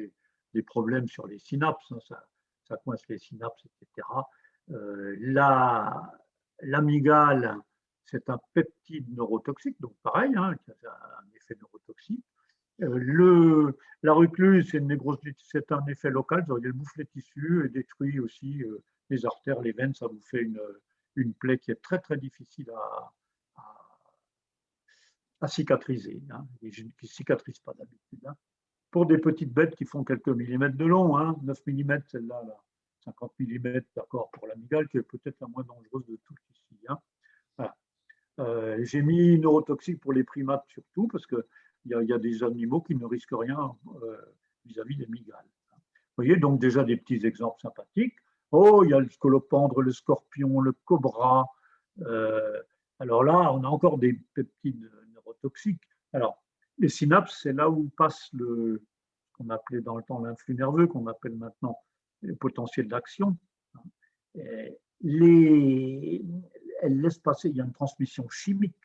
des problèmes sur les synapses, hein, ça coince les synapses, etc. L'amygale, c'est un peptide neurotoxique, donc pareil, hein, qui a un effet neurotoxique. La recluse, c'est un effet local, elle bouffe les tissus et détruit aussi les artères, les veines, ça vous fait une plaie qui est très très difficile à cicatriser, hein, et qui ne cicatrise pas d'habitude. Hein. Pour des petites bêtes qui font quelques millimètres de long, hein, 9 mm, celle-là, 50 mm, d'accord, pour l'amygale, qui est peut-être la moins dangereuse de toutes ici. Hein. Voilà. J'ai mis neurotoxique pour les primates surtout, parce qu'il y a des animaux qui ne risquent rien vis-à-vis des mygales. Vous voyez, donc déjà des petits exemples sympathiques. Oh, il y a le scolopendre, le scorpion, le cobra. Alors là, on a encore des peptides neurotoxiques. Alors, les synapses, c'est là où passe ce qu'on appelait dans le temps l'influx nerveux, qu'on appelle maintenant le potentiel d'action. Elle laisse passer, il y a une transmission chimique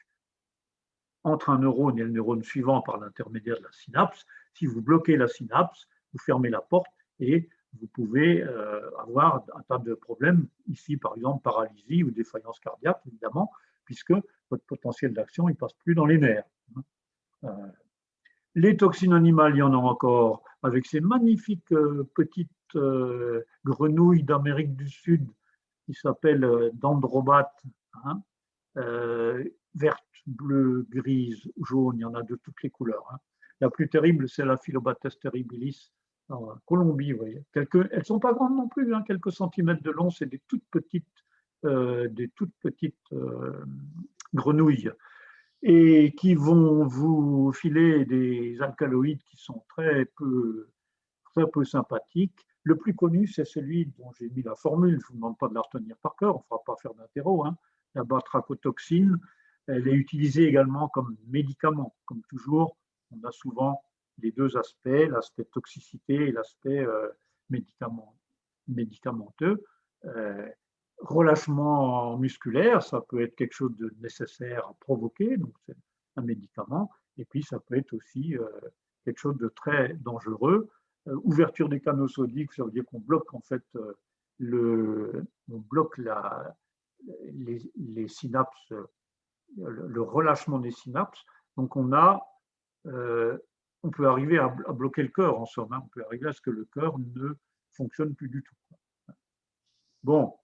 entre un neurone et le neurone suivant par l'intermédiaire de la synapse. Si vous bloquez la synapse, vous fermez la porte et vous pouvez avoir un tas de problèmes, ici par exemple paralysie ou défaillance cardiaque évidemment, puisque votre potentiel d'action ne passe plus dans les nerfs. Les toxines animales, il y en a encore, avec ces magnifiques petites grenouilles d'Amérique du Sud qui s'appellent dendrobates, hein, verte, bleue, grise, jaune, il y en a de toutes les couleurs. Hein. La plus terrible, c'est la Phyllobates terribilis en Colombie. Vous voyez. Elles ne sont pas grandes non plus, hein, quelques centimètres de long, c'est des toutes petites grenouilles et qui vont vous filer des alcaloïdes qui sont très peu sympathiques. Le plus connu, c'est celui dont j'ai mis la formule, je ne vous demande pas de la retenir par cœur, on ne fera pas faire d'interro, hein, la batrachotoxine. Elle est utilisée également comme médicament. Comme toujours, on a souvent les deux aspects, l'aspect toxicité et l'aspect médicamenteux. Relâchement musculaire, ça peut être quelque chose de nécessaire à provoquer, donc c'est un médicament, et puis ça peut être aussi quelque chose de très dangereux. Ouverture des canaux sodiques, ça veut dire qu'on bloque en fait on bloque les synapses, le relâchement des synapses. Donc on peut arriver à bloquer le cœur en somme, hein. On peut arriver à ce que le cœur ne fonctionne plus du tout. Bon,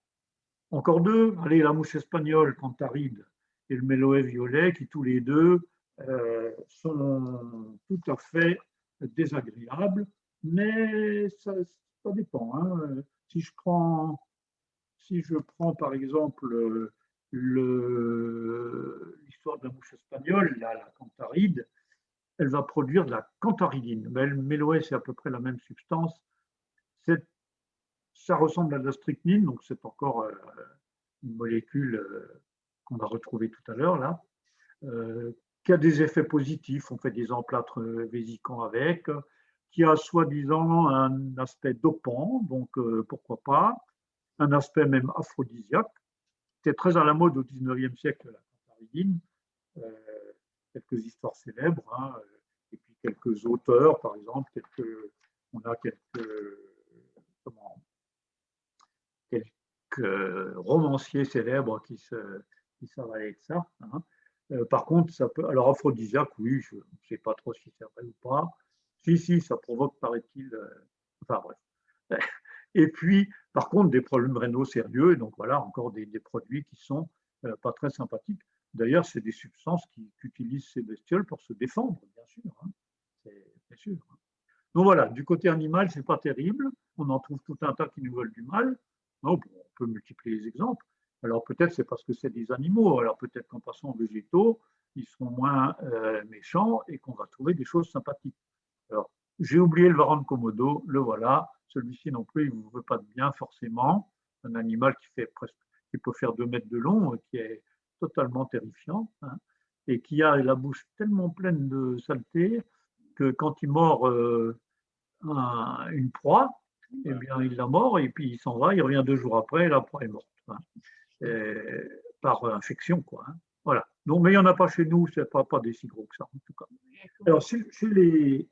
encore deux, allez, la mouche espagnole, Cantaride, et le méloé violet, qui tous les deux sont tout à fait désagréables, mais ça dépend. Hein. Si je prends par exemple l'histoire de la mouche espagnole, la Cantaride, elle va produire de la cantaridine. Mais le méloé, c'est à peu près la même substance. Ça ressemble à de la strychnine, donc c'est encore une molécule qu'on va retrouver tout à l'heure là, qui a des effets positifs. On fait des emplâtres vésicants avec, qui a soi-disant un aspect dopant, donc pourquoi pas, un aspect même aphrodisiaque. C'était très à la mode au 19e siècle, la cantaridine. Quelques histoires célèbres, hein, et puis quelques auteurs, par exemple, on a quelques romancier célèbre qui s'avalait de ça. Hein. Par contre, ça peut. Alors, aphrodisiaque, oui, je ne sais pas trop si c'est vrai ou pas. Si, ça provoque, paraît-il. Enfin, bref. Et puis, par contre, des problèmes rénaux sérieux. Et donc, voilà, encore des produits qui sont pas très sympathiques. D'ailleurs, c'est des substances qu'utilisent ces bestioles pour se défendre, bien sûr. Hein. Bien sûr. Donc voilà, du côté animal, c'est pas terrible. On en trouve tout un tas qui nous veulent du mal. Donc, on peut multiplier les exemples. Alors peut-être c'est parce que c'est des animaux. Alors peut-être qu'en passant aux végétaux, ils seront moins méchants et qu'on va trouver des choses sympathiques. Alors, j'ai oublié le varan de Komodo, le voilà. Celui-ci non plus, il ne vous veut pas de bien forcément. Un animal qui peut faire 2 mètres de long, qui est totalement terrifiant, hein, et qui a la bouche tellement pleine de saleté que quand il mord une proie, eh bien, il la mord et puis il s'en va, il revient 2 jours après et la proie est morte. Hein, par infection, quoi. Hein. Voilà. Donc, mais il n'y en a pas chez nous, ce n'est pas des si gros que ça, en tout cas. Alors, chez les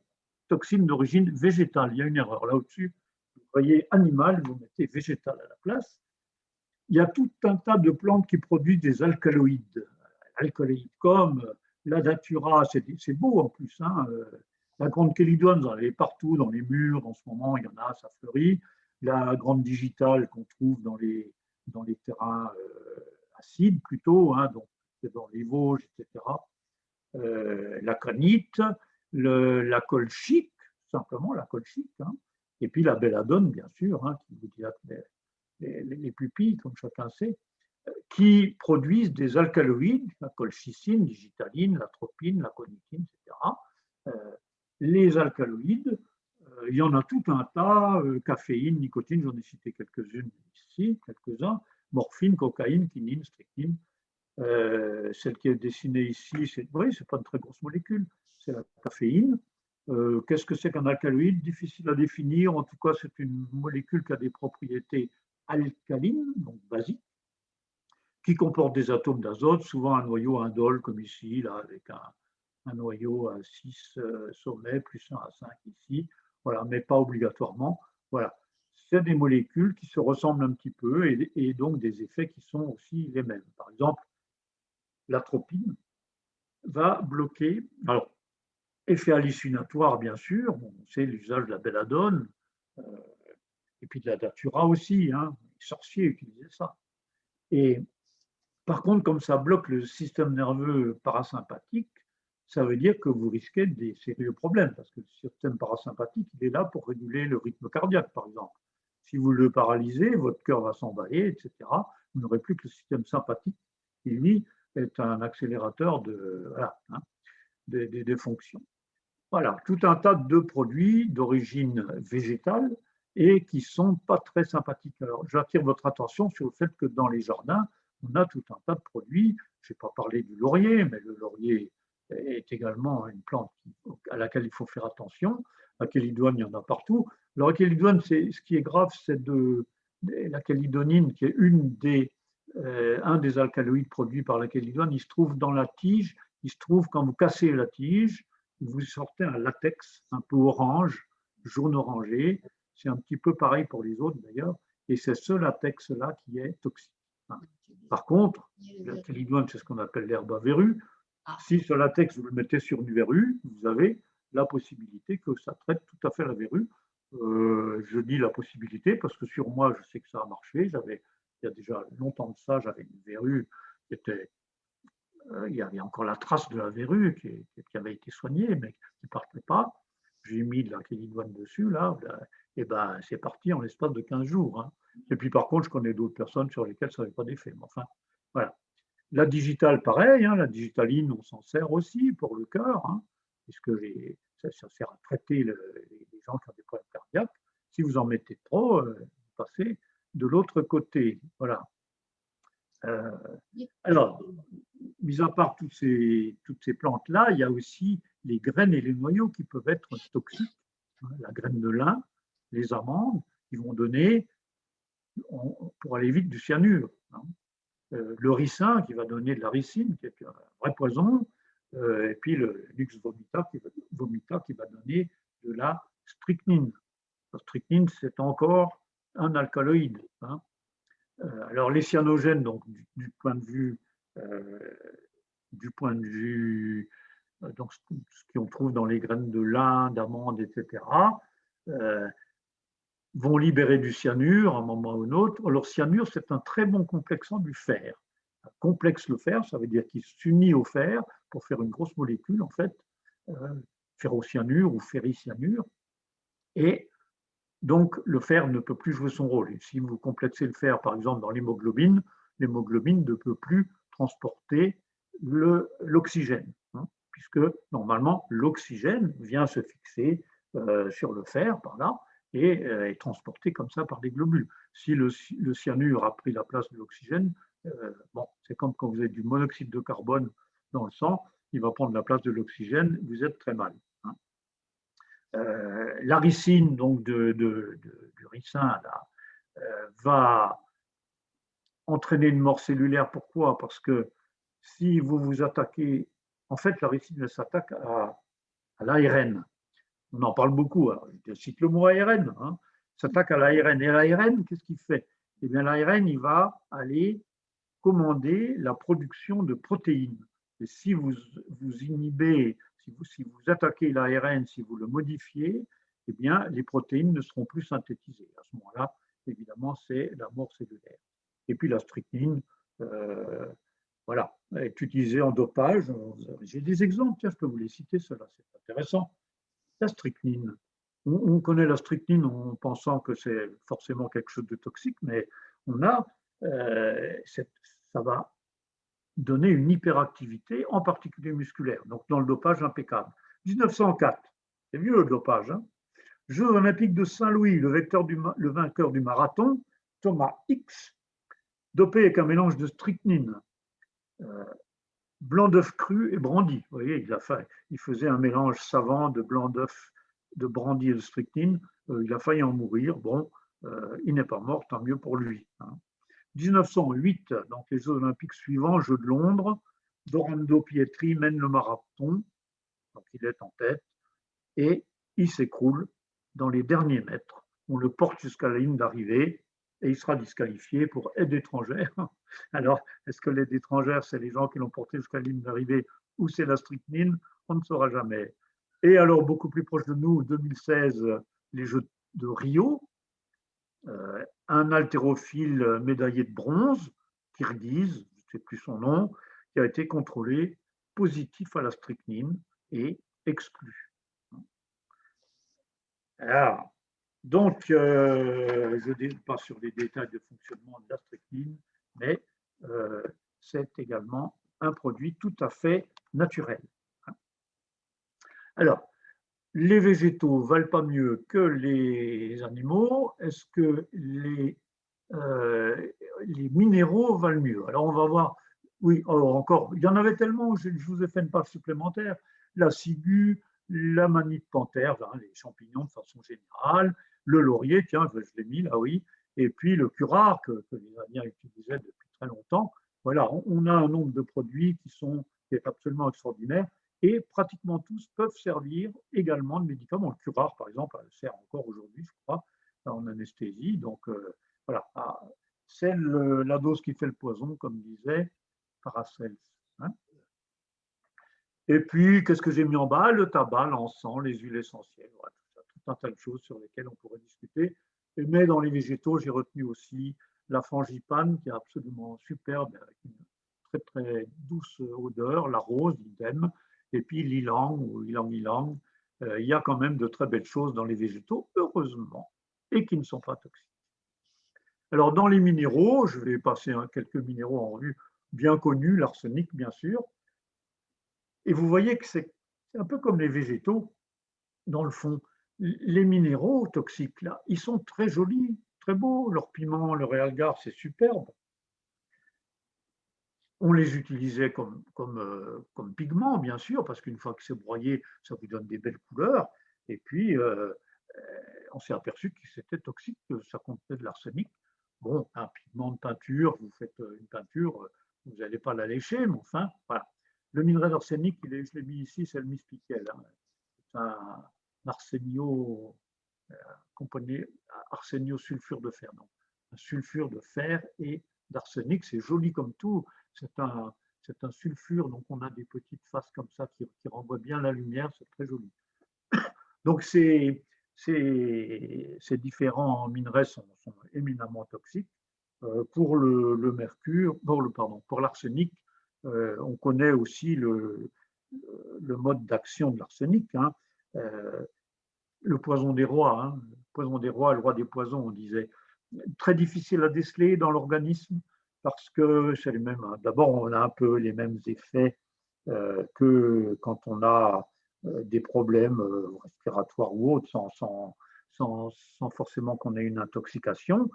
toxines d'origine végétale, il y a une erreur là au-dessus. Vous voyez animal, vous mettez végétal à la place. Il y a tout un tas de plantes qui produisent des alcaloïdes. Alcaloïdes comme la datura, c'est beau en plus. Hein. La grande chélidoine, vous en avez partout, dans les murs, en ce moment, il y en a, ça fleurit. La grande digitale qu'on trouve dans les terrains acides plutôt, hein, donc dans les Vosges, etc. La granite, la colchite, simplement la colchite, hein, et puis la belladone, bien sûr, hein, qui vous dilate les pupilles, comme chacun sait, qui produisent des alcaloïdes, la colchicine, digitaline, l'atropine, la conitine, etc. Les alcaloïdes, il y en a tout un tas, caféine, nicotine, j'en ai cité quelques-unes ici, quelques-uns, morphine, cocaïne, quinine, strychnine. Celle qui est dessinée ici, c'est pas une très grosse molécule, c'est la caféine. Qu'est-ce que c'est qu'un alcaloïde? Difficile à définir, en tout cas c'est une molécule qui a des propriétés alcalines, donc basiques, qui comporte des atomes d'azote, souvent un noyau indole comme ici, là, avec un noyau à 6 sommets, plus un à 5 ici, voilà, mais pas obligatoirement. Voilà. C'est des molécules qui se ressemblent un petit peu et donc des effets qui sont aussi les mêmes. Par exemple, l'atropine va bloquer, alors, effet hallucinatoire bien sûr, on sait l'usage de la belladone, et puis de la datura aussi, hein, les sorciers utilisaient ça. Et par contre, comme ça bloque le système nerveux parasympathique, ça veut dire que vous risquez des sérieux problèmes, parce que le système parasympathique, il est là pour réguler le rythme cardiaque, par exemple. Si vous le paralysez, votre cœur va s'emballer, etc. Vous n'aurez plus que le système sympathique, qui, lui, est un accélérateur voilà, hein, des fonctions. Voilà, tout un tas de produits d'origine végétale et qui ne sont pas très sympathiques. Alors, j'attire votre attention sur le fait que dans les jardins, on a tout un tas de produits. Je n'ai pas parlé du laurier, mais le laurier est également une plante à laquelle il faut faire attention. La chélidoine, il y en a partout. Alors, la chélidoine, ce qui est grave, c'est la chélidomine, qui est un des alcaloïdes produits par la chélidoine. Il se trouve dans la tige. Il se trouve quand vous cassez la tige, vous sortez un latex un peu orange, jaune orangé. C'est un petit peu pareil pour les autres d'ailleurs. Et c'est ce latex-là qui est toxique. Par contre, la chélidoine, c'est ce qu'on appelle l'herbe à verrues. Si ce latex, vous le mettez sur une verrue, vous avez la possibilité que ça traite tout à fait la verrue. Je dis la possibilité parce que sur moi, je sais que ça a marché. Il y a déjà longtemps de ça, j'avais une verrue qui était il y avait encore la trace de la verrue qui avait été soignée, mais qui ne partait pas. J'ai mis de la chélidoine dessus, là, et ben c'est parti en l'espace de 15 jours. Hein. Et puis par contre, je connais d'autres personnes sur lesquelles ça n'avait pas d'effet. Mais enfin, voilà. La digitale, pareil, hein, la digitaline, on s'en sert aussi pour le cœur, hein, puisque ça sert à traiter les gens qui ont des problèmes cardiaques. Si vous en mettez trop, vous passez de l'autre côté. Voilà. Alors, mis à part toutes ces plantes-là, il y a aussi les graines et les noyaux qui peuvent être toxiques. La graine de lin, les amandes, qui vont donner, pour aller vite, du cyanure. Le ricin, qui va donner de la ricine, qui est un vrai poison. Et puis le lux vomita, qui va donner de la strychnine. La strychnine, c'est encore un alcaloïde. Alors les cyanogènes, donc du point de vue donc ce qu'on trouve dans les graines de lin, d'amande, etc., vont libérer du cyanure à un moment ou un autre. Alors, cyanure, c'est un très bon complexant du fer. Un complexe le fer, ça veut dire qu'il s'unit au fer pour faire une grosse molécule, en fait, ferrocyanure ou ferricyanure. Et donc, le fer ne peut plus jouer son rôle. Et si vous complexez le fer, par exemple, dans l'hémoglobine ne peut plus transporter l'oxygène, hein, puisque normalement, l'oxygène vient se fixer sur le fer, par là, et est transporté comme ça par des globules. Si le cyanure a pris la place de l'oxygène, bon, c'est comme quand vous avez du monoxyde de carbone dans le sang, il va prendre la place de l'oxygène, vous êtes très mal. Hein. La ricine donc du ricin là, va entraîner une mort cellulaire. Pourquoi? Parce que si vous vous attaquez, en fait, la ricine s'attaque à l'ARN. On en parle beaucoup. Alors, je cite le mot ARN. Hein, s'attaque à l'ARN. Et l'ARN, qu'est-ce qu'il fait? Eh bien, l'ARN, il va aller commander la production de protéines. Et si vous inhibez, si vous attaquez l'ARN, si vous le modifiez, eh bien, les protéines ne seront plus synthétisées. À ce moment-là, évidemment, c'est la mort cellulaire. Et puis la strychnine, voilà, est utilisée en dopage. J'ai des exemples, tiens, je peux vous les citer, ceux-là, c'est intéressant. La strychnine. On connaît la strychnine en pensant que c'est forcément quelque chose de toxique, mais on a, ça va donner une hyperactivité, en particulier musculaire, donc dans le dopage impeccable. 1904, c'est vieux le dopage. Hein. Jeux olympiques de Saint-Louis, le vainqueur du marathon, Thomas X, dopé avec un mélange de strychnine, blanc d'œuf cru et brandy. Vous voyez, il faisait un mélange savant de blanc d'œuf, de brandy et de strychnine. Il a failli en mourir. Bon, il n'est pas mort, tant mieux pour lui. Hein. 1908, donc les Jeux olympiques suivants, Jeux de Londres, Dorando Pietri mène le marathon, donc il est en tête, et il s'écroule dans les derniers mètres. On le porte jusqu'à la ligne d'arrivée et il sera disqualifié pour aide étrangère. Alors, est-ce que l'aide étrangère, c'est les gens qui l'ont porté jusqu'à la ligne d'arrivée ou c'est la strychnine? On ne saura jamais. Et alors, beaucoup plus proche de nous, 2016, les Jeux de Rio, un haltérophile médaillé de bronze, kirghize, je ne sais plus son nom, qui a été contrôlé positif à la strychnine et exclu. Alors, donc, je ne dis pas sur les détails de fonctionnement de la strychnine, mais c'est également un produit tout à fait naturel. Alors, les végétaux valent pas mieux que les animaux. Est-ce que les minéraux valent mieux? Alors, on va voir. Oui, encore, il y en avait tellement, je vous ai fait une page supplémentaire. La ciguë, la manite panthère, les champignons de façon générale, le laurier, tiens, je l'ai mis là, oui, et puis le curare que les Indiens utilisaient depuis très longtemps. Voilà, on a un nombre de produits qui est absolument extraordinaire et pratiquement tous peuvent servir également de médicaments. Le curare, par exemple, sert encore aujourd'hui, je crois, en anesthésie. Donc, voilà, c'est la dose qui fait le poison, comme disait Paracelse. Hein. Et puis, qu'est-ce que j'ai mis en bas? Le tabac, l'encens, les huiles essentielles. Voilà, tout un tas de choses sur lesquelles on pourrait discuter. Mais dans les végétaux, j'ai retenu aussi la frangipane, qui est absolument superbe, avec une très très douce odeur, la rose, idem, et puis l'ilang ou ilang-ilang. Il y a quand même de très belles choses dans les végétaux, heureusement, et qui ne sont pas toxiques. Alors, dans les minéraux, je vais passer quelques minéraux en revue bien connus, l'arsenic, bien sûr. Et vous voyez que c'est un peu comme les végétaux, dans le fond. Les minéraux toxiques, là, ils sont très jolis, très beaux. Leur piment, leur réalgar, c'est superbe. On les utilisait comme pigments, bien sûr, parce qu'une fois que c'est broyé, ça vous donne des belles couleurs. Et puis, on s'est aperçu que c'était toxique, que ça contenait de l'arsenic. Bon, un pigment de peinture, vous faites une peinture, vous n'allez pas la lécher, mais enfin, voilà. Le minerai d'arsenic, je l'ai mis ici, c'est le mispickel. Hein. C'est un arsénio, composé arséniosulfure de fer. Donc, un sulfure de fer et d'arsenic. C'est joli comme tout. C'est un sulfure, donc on a des petites faces comme ça qui renvoient bien la lumière. C'est très joli. Donc ces différents minerais sont éminemment toxiques. Pour le mercure, pour l'arsenic, on connaît aussi le mode d'action de l'arsenic. Hein. Le poison des rois, hein. Le poison des rois, le roi des poisons, on disait. Très difficile à déceler dans l'organisme parce que c'est les mêmes. D'abord, on a un peu les mêmes effets que quand on a des problèmes respiratoires ou autres, sans forcément qu'on ait une intoxication.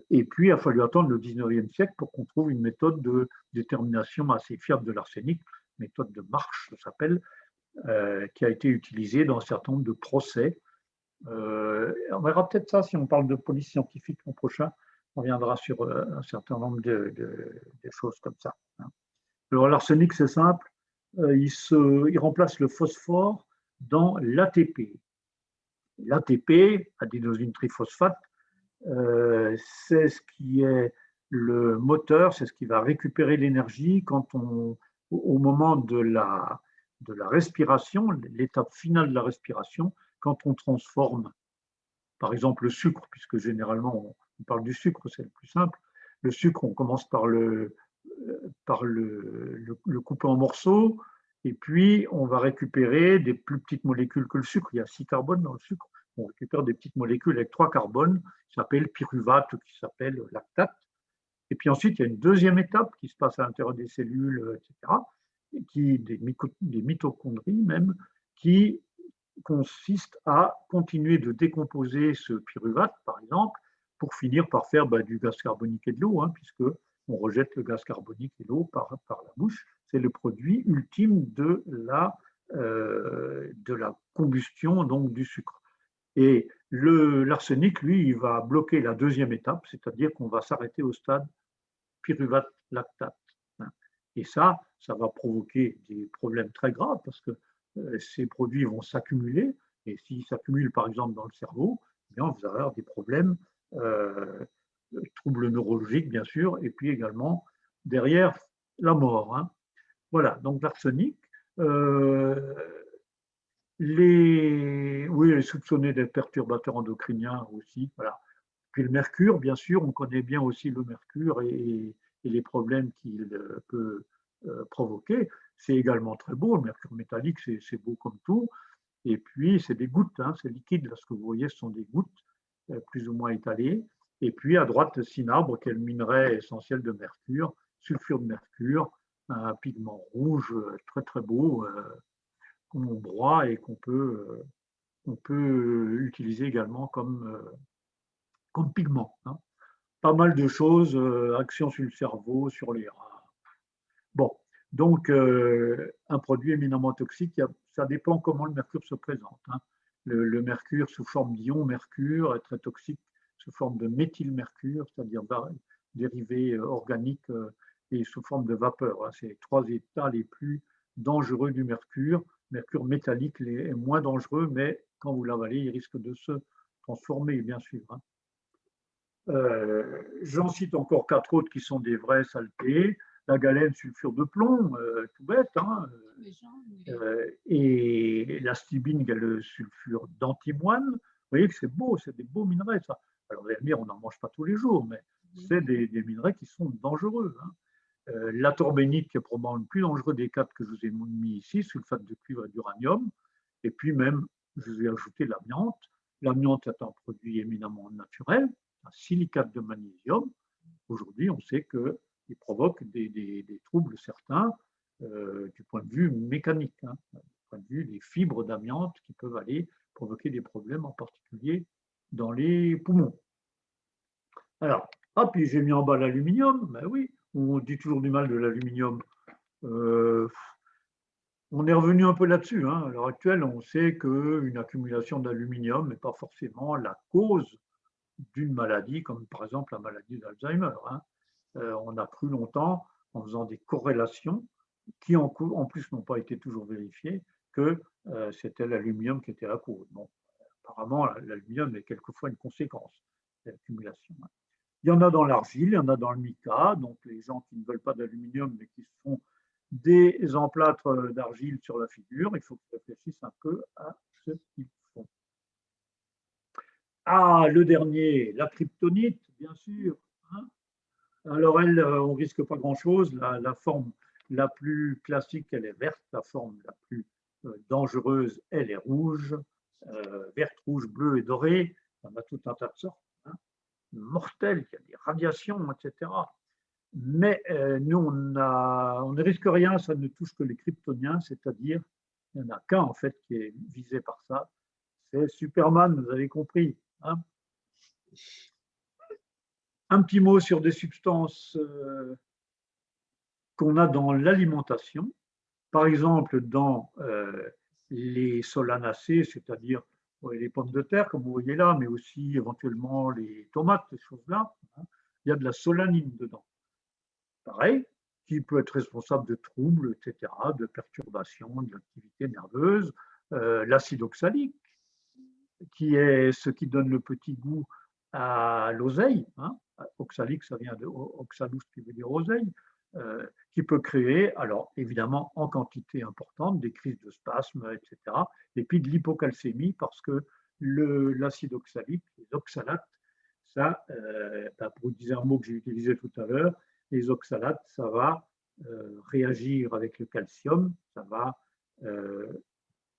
Et puis, il a fallu attendre le 19e siècle pour qu'on trouve une méthode de détermination assez fiable de l'arsenic, méthode de Marsh, ça s'appelle, qui a été utilisée dans un certain nombre de procès. On verra peut-être ça si on parle de police scientifique l'an prochain. On reviendra sur un certain nombre de choses comme ça. Alors, l'arsenic, c'est simple. Il remplace le phosphore dans l'ATP. L'ATP, adénosine triphosphate, c'est ce qui est le moteur, c'est ce qui va récupérer l'énergie au moment de la respiration, l'étape finale de la respiration, quand on transforme, par exemple, le sucre, puisque généralement on parle du sucre, c'est le plus simple. Le sucre, on commence par le couper en morceaux, et puis on va récupérer des plus petites molécules que le sucre. Il y a 6 carbones dans le sucre. On récupère des petites molécules avec 3 carbones, qui s'appellent pyruvate, qui s'appelle lactate. Et puis ensuite, il y a une deuxième étape qui se passe à l'intérieur des cellules, etc., des mitochondries même, qui consiste à continuer de décomposer ce pyruvate, par exemple, pour finir par faire du gaz carbonique et de l'eau, hein, puisque on rejette le gaz carbonique et l'eau par la bouche. C'est le produit ultime de la combustion donc, du sucre. Et l'arsenic, lui, il va bloquer la deuxième étape, c'est-à-dire qu'on va s'arrêter au stade pyruvate lactate. Et ça va provoquer des problèmes très graves parce que ces produits vont s'accumuler. Et s'ils s'accumulent, par exemple, dans le cerveau, eh bien, vous allez avoir des problèmes, troubles neurologiques, bien sûr, et puis également, derrière, la mort. Hein. Voilà, donc l'arsenic. Oui, il est soupçonné d'être perturbateur endocrinien aussi. Voilà. Puis le mercure, bien sûr, on connaît bien aussi le mercure et les problèmes qu'il peut provoquer. C'est également très beau, le mercure métallique, c'est beau comme tout. Et puis, c'est des gouttes, hein, c'est liquide. Là, ce que vous voyez, ce sont des gouttes plus ou moins étalées. Et puis, à droite, cinabre, qui est le minerai essentiel de mercure, sulfure de mercure, un pigment rouge très, très beau, qu'on broie et qu'on peut utiliser également comme pigment. Hein. Pas mal de choses, action sur le cerveau, sur les rats. Bon, donc un produit éminemment toxique, ça dépend comment le mercure se présente. Hein. Le mercure sous forme d'ion mercure est très toxique sous forme de méthylmercure, c'est-à-dire dérivé organique et sous forme de vapeur. Hein. C'est les 3 états les plus dangereux du mercure. Mercure métallique est moins dangereux, mais quand vous l'avalez, il risque de se transformer, bien sûr. Hein. J'en cite encore 4 autres qui sont des vrais saletés. La galène, sulfure de plomb, tout bête. Hein. Et la stibine, qui est le sulfure d'antimoine. Vous voyez que c'est beau, c'est des beaux minerais, ça. Alors, vous allez me dire, on n'en mange pas tous les jours, mais c'est des minerais qui sont dangereux. Hein. La torbénite, qui est probablement le plus dangereux des 4 que je vous ai mis ici, sulfate de cuivre et d'uranium. Et puis même, je vous ai ajouté l'amiante. L'amiante est un produit éminemment naturel, un silicate de magnésium. Aujourd'hui, on sait qu'il provoque des troubles certains du point de vue mécanique, hein, du point de vue des fibres d'amiante qui peuvent aller provoquer des problèmes, en particulier dans les poumons. Alors, puis j'ai mis en bas l'aluminium. Ben oui, on dit toujours du mal de l'aluminium. On est revenu un peu là-dessus. Hein. À l'heure actuelle, on sait qu'une accumulation d'aluminium n'est pas forcément la cause d'une maladie, comme par exemple la maladie d'Alzheimer. Hein. On a cru longtemps, en faisant des corrélations, qui en plus n'ont pas été toujours vérifiées, que c'était l'aluminium qui était la cause. Bon, apparemment, l'aluminium est quelquefois une conséquence de l'accumulation. Hein. Il y en a dans l'argile, il y en a dans le mica, donc les gens qui ne veulent pas d'aluminium mais qui se font des emplâtres d'argile sur la figure, il faut qu'ils réfléchissent un peu à ce qu'ils font. Ah, le dernier, la kryptonite, bien sûr. Hein. Alors elle, on risque pas grand-chose. La forme la plus classique, elle est verte. La forme la plus dangereuse, elle est rouge. Verte, rouge, bleue et dorée. On a tout un tas de sortes. Hein. Mortelles, il y a des radiations, etc. Mais nous, on ne risque rien, ça ne touche que les kryptoniens, c'est-à-dire, il n'y en a qu'un en fait qui est visé par ça, c'est Superman, vous avez compris. Hein. Un petit mot sur des substances qu'on a dans l'alimentation, par exemple dans les solanacées, c'est-à-dire les pommes de terre, comme vous voyez là, mais aussi éventuellement les tomates, ces choses-là, hein, il y a de la solanine dedans. Pareil, qui peut être responsable de troubles, etc., de perturbations de l'activité nerveuse. L'acide oxalique, qui est ce qui donne le petit goût à l'oseille. Hein. Oxalique, ça vient de oxalus, qui veut dire oseille, qui peut créer, alors évidemment en quantité importante, des crises de spasmes, etc. Et puis de l'hypocalcémie, parce que l'acide oxalique, les oxalates, ça, pour utiliser un mot que j'ai utilisé tout à l'heure, les oxalates, ça va réagir avec le calcium, ça va,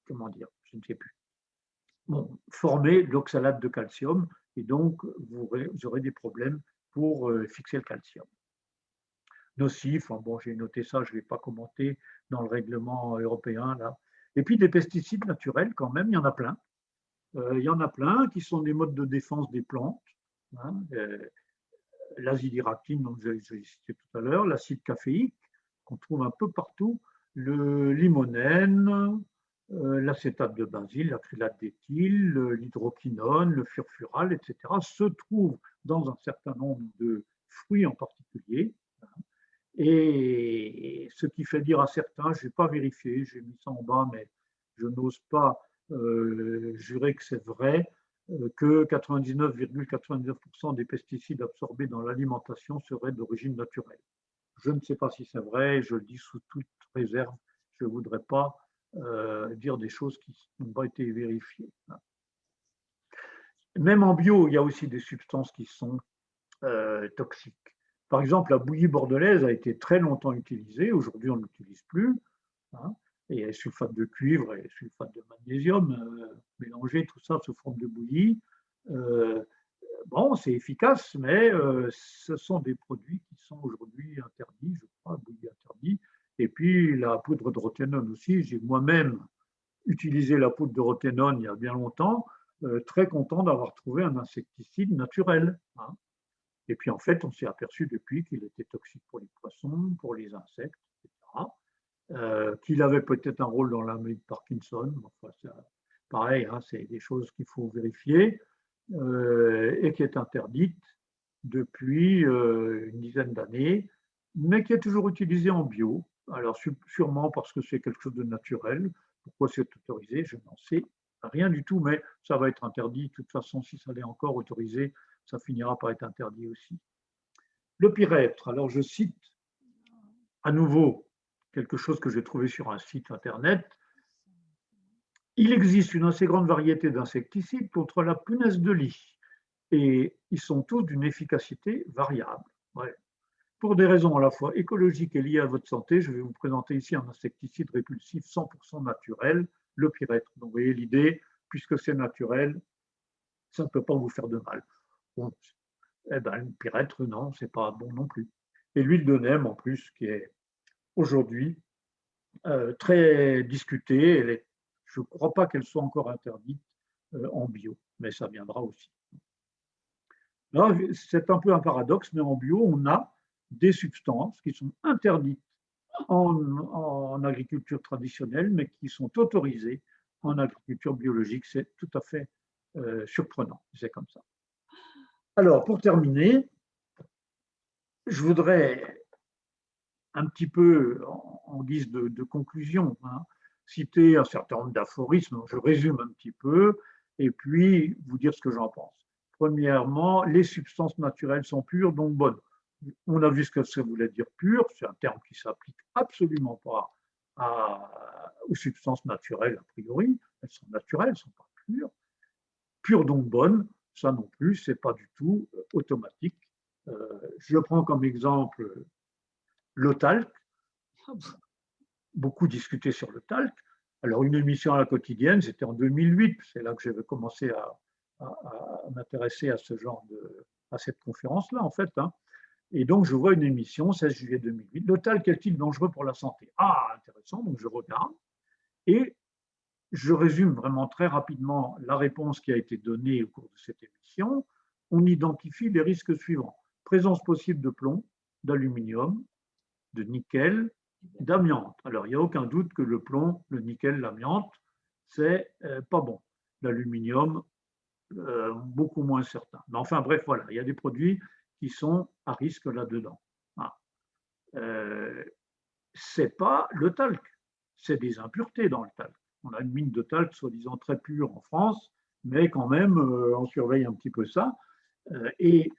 comment dire, je ne sais plus, bon, former l'oxalate de calcium, et donc vous aurez des problèmes pour fixer le calcium. Nocif, bon, j'ai noté ça, je ne vais pas commenter dans le règlement européen, là. Et puis des pesticides naturels, quand même, il y en a plein. Il y en a plein qui sont des modes de défense des plantes. Hein, l'azidiraktine, dont j'ai cité tout à l'heure, l'acide caféique, qu'on trouve un peu partout, le limonène, l'acétate de benzyle, l'acrylate d'éthyle, l'hydroquinone, le furfural, etc., se trouvent dans un certain nombre de fruits en particulier. Et ce qui fait dire à certains, je n'ai pas vérifié, j'ai mis ça en bas, mais je n'ose pas jurer que c'est vrai, que 99,99% des pesticides absorbés dans l'alimentation seraient d'origine naturelle. Je ne sais pas si c'est vrai, je le dis sous toute réserve, je ne voudrais pas dire des choses qui n'ont pas été vérifiées. Même en bio, il y a aussi des substances qui sont toxiques. Par exemple, la bouillie bordelaise a été très longtemps utilisée, aujourd'hui on ne l'utilise plus. Hein, et les sulfates de cuivre et les sulfates de magnésium mélangés, tout ça sous forme de bouillie. Bon, c'est efficace, mais ce sont des produits qui sont aujourd'hui interdits, je crois, bouillie interdit. Et puis la poudre de rothénone aussi, j'ai moi-même utilisé la poudre de rothénone il y a bien longtemps, très content d'avoir trouvé un insecticide naturel. Hein. Et puis en fait, on s'est aperçu depuis qu'il était toxique pour les poissons, pour les insectes, etc. Qu'il avait peut-être un rôle dans la maladie de Parkinson. Enfin, pareil, hein, c'est des choses qu'il faut vérifier, et qui est interdite depuis une dizaine d'années, mais qui est toujours utilisée en bio. Alors sûrement parce que c'est quelque chose de naturel. Pourquoi c'est autorisé, je n'en sais rien du tout, mais ça va être interdit. De toute façon, si ça l'est encore autorisé, ça finira par être interdit aussi. Le pyrètre, alors je cite à nouveau quelque chose que j'ai trouvé sur un site internet. Il existe une assez grande variété d'insecticides contre la punaise de lit et ils sont tous d'une efficacité variable. Ouais. Pour des raisons à la fois écologiques et liées à votre santé, je vais vous présenter ici un insecticide répulsif 100% naturel, le pyrètre. Donc vous voyez l'idée, puisque c'est naturel, ça ne peut pas vous faire de mal. Bon, eh ben, le pyrètre, non, c'est pas bon non plus. Et l'huile de neem, en plus, qui est aujourd'hui très discutée, je ne crois pas qu'elle soit encore interdite en bio, mais ça viendra aussi. Là, c'est un peu un paradoxe, mais en bio, on a des substances qui sont interdites en agriculture traditionnelle, mais qui sont autorisées en agriculture biologique. C'est tout à fait surprenant, c'est comme ça. Alors, pour terminer, je voudrais un petit peu, en guise de conclusion, hein, citer un certain nombre d'aphorismes. Je résume un petit peu et puis vous dire ce que j'en pense. Premièrement, les substances naturelles sont pures, donc bonnes. On a vu ce que ça voulait dire pur, c'est un terme qui ne s'applique absolument pas aux substances naturelles a priori. Elles sont naturelles, elles ne sont pas pures. Pures donc bonnes, ça non plus, ce n'est pas du tout automatique. Je prends comme exemple le talc. Beaucoup discuté sur le talc. Alors, une émission à la quotidienne, c'était en 2008, c'est là que j'avais commencé à m'intéresser à à cette conférence-là, en fait. Hein. Et donc, je vois une émission, 16 juillet 2008, le talc est-il dangereux pour la santé? Ah, intéressant, donc je regarde. Et je résume vraiment très rapidement la réponse qui a été donnée au cours de cette émission. On identifie les risques suivants. Présence possible de plomb, d'aluminium, de nickel, d'amiante. Alors, il n'y a aucun doute que le plomb, le nickel, l'amiante, c'est pas bon. L'aluminium, beaucoup moins certain. Mais enfin, bref, voilà, il y a des produits qui sont à risque là-dedans. Ah. C'est pas le talc, c'est des impuretés dans le talc. On a une mine de talc soi-disant très pure en France, mais quand même, on surveille un petit peu ça. Et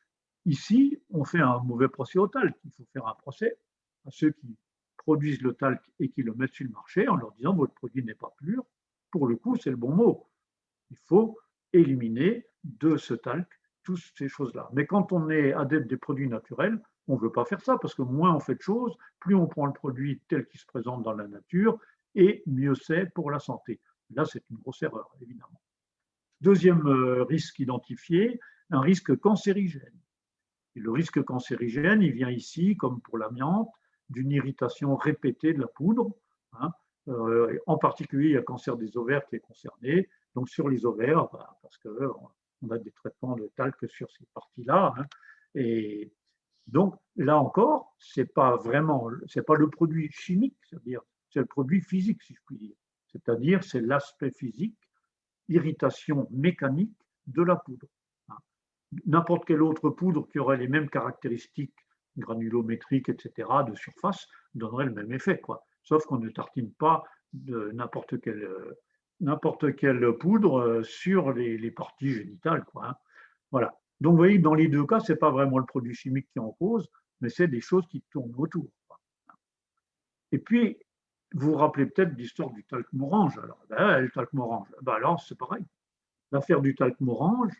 ici, on fait un mauvais procès au talc. Il faut faire un procès à ceux qui produisent le talc et qui le mettent sur le marché en leur disant votre produit n'est pas pur. Pour le coup, c'est le bon mot. Il faut éliminer de ce talc toutes ces choses-là. Mais quand on est adepte des produits naturels, on ne veut pas faire ça parce que moins on fait de choses, plus on prend le produit tel qu'il se présente dans la nature et mieux c'est pour la santé. Là, c'est une grosse erreur, évidemment. Deuxième risque identifié, un risque cancérigène. Et le risque cancérigène, il vient ici, comme pour l'amiante, d'une irritation répétée de la poudre. Hein. En particulier, il y a le cancer des ovaires qui est concerné. Donc sur les ovaires, parce qu'on a des traitements de talc sur ces parties-là. Hein. Et donc là encore, c'est pas le produit chimique, c'est-à-dire c'est le produit physique, si je puis dire. C'est-à-dire c'est l'aspect physique, irritation mécanique de la poudre. N'importe quelle autre poudre qui aurait les mêmes caractéristiques granulométriques, etc., de surface, donnerait le même effet, quoi. Sauf qu'on ne tartine pas de n'importe quelle poudre sur les parties génitales, quoi. Hein. Voilà. Donc, vous voyez, dans les deux cas, ce n'est pas vraiment le produit chimique qui est en cause, mais c'est des choses qui tournent autour. Quoi. Et puis, vous vous rappelez peut-être l'histoire du talc morange. Alors, le talc morange, alors c'est pareil. L'affaire du talc morange,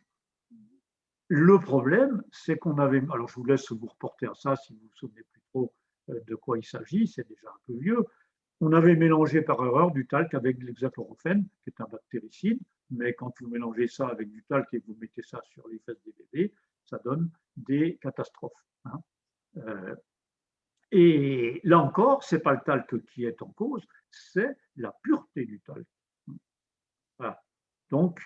le problème, c'est qu'on avait. Alors, je vous laisse vous reporter à ça si vous ne vous souvenez plus trop de quoi il s'agit, c'est déjà un peu vieux. On avait mélangé par erreur du talc avec de l'hexachlorophène, qui est un bactéricide, mais quand vous mélangez ça avec du talc et que vous mettez ça sur les fesses des bébés, ça donne des catastrophes. Hein. Et là encore, ce n'est pas le talc qui est en cause, c'est la pureté du talc. Voilà. Donc,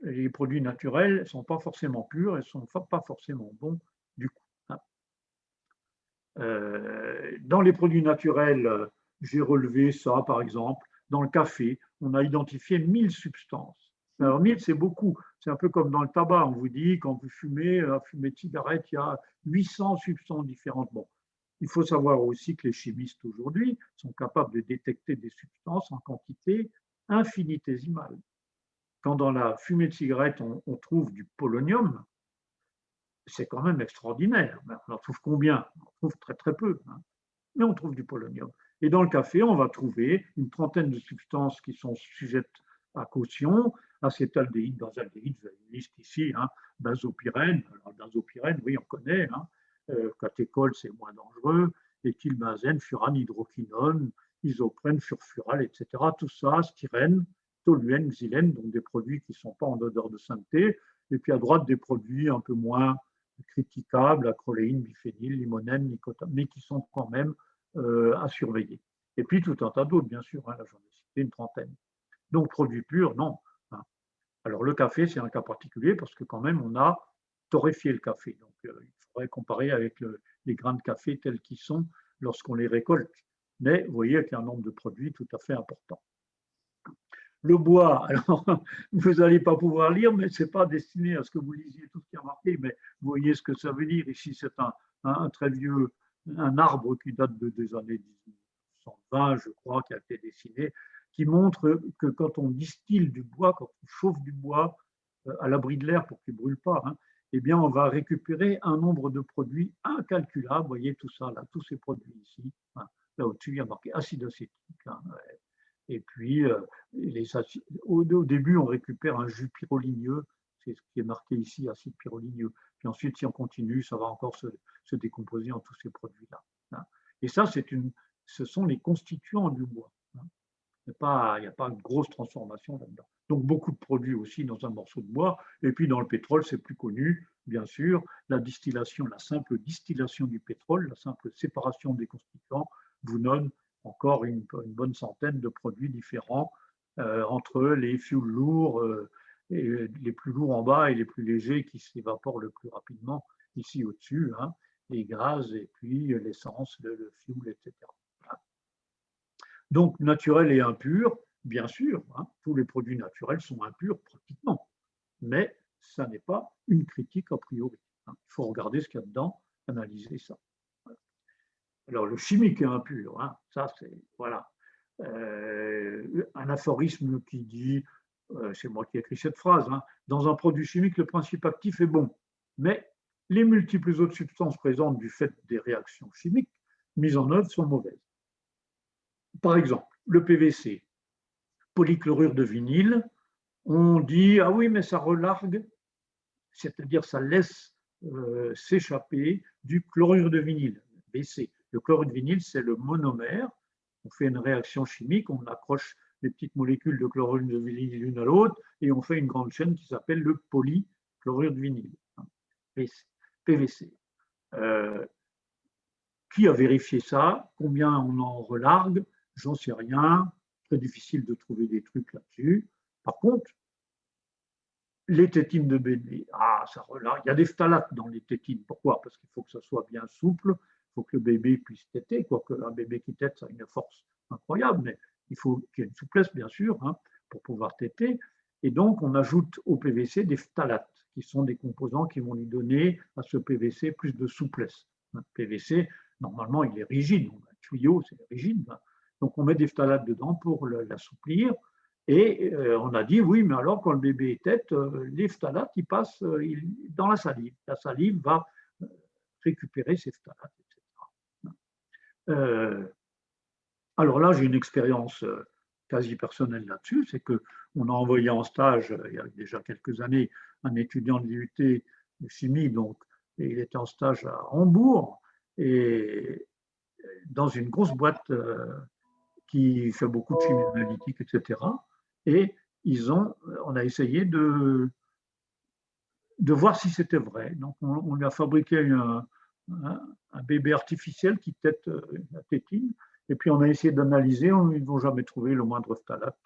les produits naturels ne sont pas forcément purs et ne sont pas forcément bons du coup. Dans les produits naturels, j'ai relevé ça par exemple. Dans le café, on a identifié 1000 substances. Alors 1000, c'est beaucoup. C'est un peu comme dans le tabac. On vous dit, quand vous fumez de cigarette, il y a 800 substances différentes. Bon, il faut savoir aussi que les chimistes aujourd'hui sont capables de détecter des substances en quantité infinitésimale. Quand dans la fumée de cigarette, on trouve du polonium, c'est quand même extraordinaire. On en trouve combien? On en trouve très très peu, hein. Mais on trouve du polonium. Et dans le café, on va trouver une trentaine de substances qui sont sujettes à caution, acétaldéhyde, benzaldéhyde, j'ai une liste ici, hein, benzopyrène, alors benzopyrène, oui, on connaît, hein, catéchol, c'est moins dangereux, éthylbenzène, furane, hydroquinone, isoprène, furfural, etc. Tout ça, styrène, toluène, xylène, donc des produits qui ne sont pas en odeur de sainteté, et puis à droite des produits un peu moins critiquables, acroléine, biphényl, limonène, nicotine, mais qui sont quand même à surveiller. Et puis tout un tas d'autres, bien sûr, hein, là j'en ai cité une trentaine. Donc produits purs, non. Hein. Alors le café, c'est un cas particulier parce que quand même on a torréfié le café. Donc il faudrait comparer avec les grains de café tels qu'ils sont lorsqu'on les récolte. Mais vous voyez qu'il y a un nombre de produits tout à fait important. Le bois, alors vous n'allez pas pouvoir lire, mais ce n'est pas destiné à ce que vous lisiez tout ce qui est marqué, mais vous voyez ce que ça veut dire. Ici, c'est un très vieux, un arbre qui date des années 1920, je crois, qui a été dessiné, qui montre que quand on distille du bois, quand on chauffe du bois à l'abri de l'air pour qu'il ne brûle pas, hein, eh bien, on va récupérer un nombre de produits incalculable. Vous voyez tout ça, là, tous ces produits ici. Hein. Là au-dessus, il y a marqué acide acétique. Hein, ouais. Et puis, au début, on récupère un jus pyroligneux, c'est ce qui est marqué ici, acide pyroligneux. Puis ensuite, si on continue, ça va encore se décomposer en tous ces produits-là. Hein. Et ça, ce sont les constituants du bois. Hein. Il n'y a pas de grosse transformation là-dedans. Donc, beaucoup de produits aussi dans un morceau de bois. Et puis, dans le pétrole, c'est plus connu, bien sûr, la distillation, la simple distillation du pétrole, la simple séparation des constituants vous donne encore une bonne centaine de produits différents entre les fuels lourds, et les plus lourds en bas et les plus légers qui s'évaporent le plus rapidement ici au-dessus, hein, les gaz et puis l'essence, le fuel, etc. Donc, naturel et impur, bien sûr, hein, tous les produits naturels sont impurs pratiquement, mais ça n'est pas une critique a priori. Hein. Il faut regarder ce qu'il y a dedans, analyser ça. Alors, le chimique est impur, hein, ça c'est, voilà. Un aphorisme qui dit, c'est moi qui ai écrit cette phrase, hein, dans un produit chimique, le principe actif est bon, mais les multiples autres substances présentes du fait des réactions chimiques mises en œuvre sont mauvaises. Par exemple, le PVC, polychlorure de vinyle, on dit, ah oui, mais ça relargue, c'est-à-dire ça laisse s'échapper du chlorure de vinyle, BC. Le chlorure de vinyle, c'est le monomère. On fait une réaction chimique, on accroche les petites molécules de chlorure de vinyle l'une à l'autre et on fait une grande chaîne qui s'appelle le polychlorure de vinyle, PVC. Qui a vérifié ça? Combien on en relargue? J'en sais rien. Très difficile de trouver des trucs là-dessus. Par contre, les tétines de bébé, ça relargue. Il y a des phtalates dans les tétines. Pourquoi? Parce qu'il faut que ça soit bien souple. Il faut que le bébé puisse téter. Quoique un bébé qui tète, ça a une force incroyable, mais il faut qu'il y ait une souplesse, bien sûr, hein, pour pouvoir téter. Et donc, on ajoute au PVC des phtalates, qui sont des composants qui vont lui donner à ce PVC plus de souplesse. Le PVC, normalement, il est rigide. Un tuyau, c'est rigide. Donc, on met des phtalates dedans pour l'assouplir. Et on a dit, oui, mais alors quand le bébé est tête, les phtalates, ils passent dans la salive. La salive va récupérer ces phtalates, etc. Alors là, j'ai une expérience quasi personnelle là-dessus, c'est qu'on a envoyé en stage, il y a déjà quelques années, un étudiant de l'IUT de chimie, donc, et il était en stage à Hambourg, et dans une grosse boîte qui fait beaucoup de chimie analytique, etc. Et on a essayé de voir si c'était vrai. Donc, on lui a fabriqué un bébé artificiel qui tète la tétine, et puis on a essayé d'analyser, ils n'ont jamais trouvé le moindre phthalate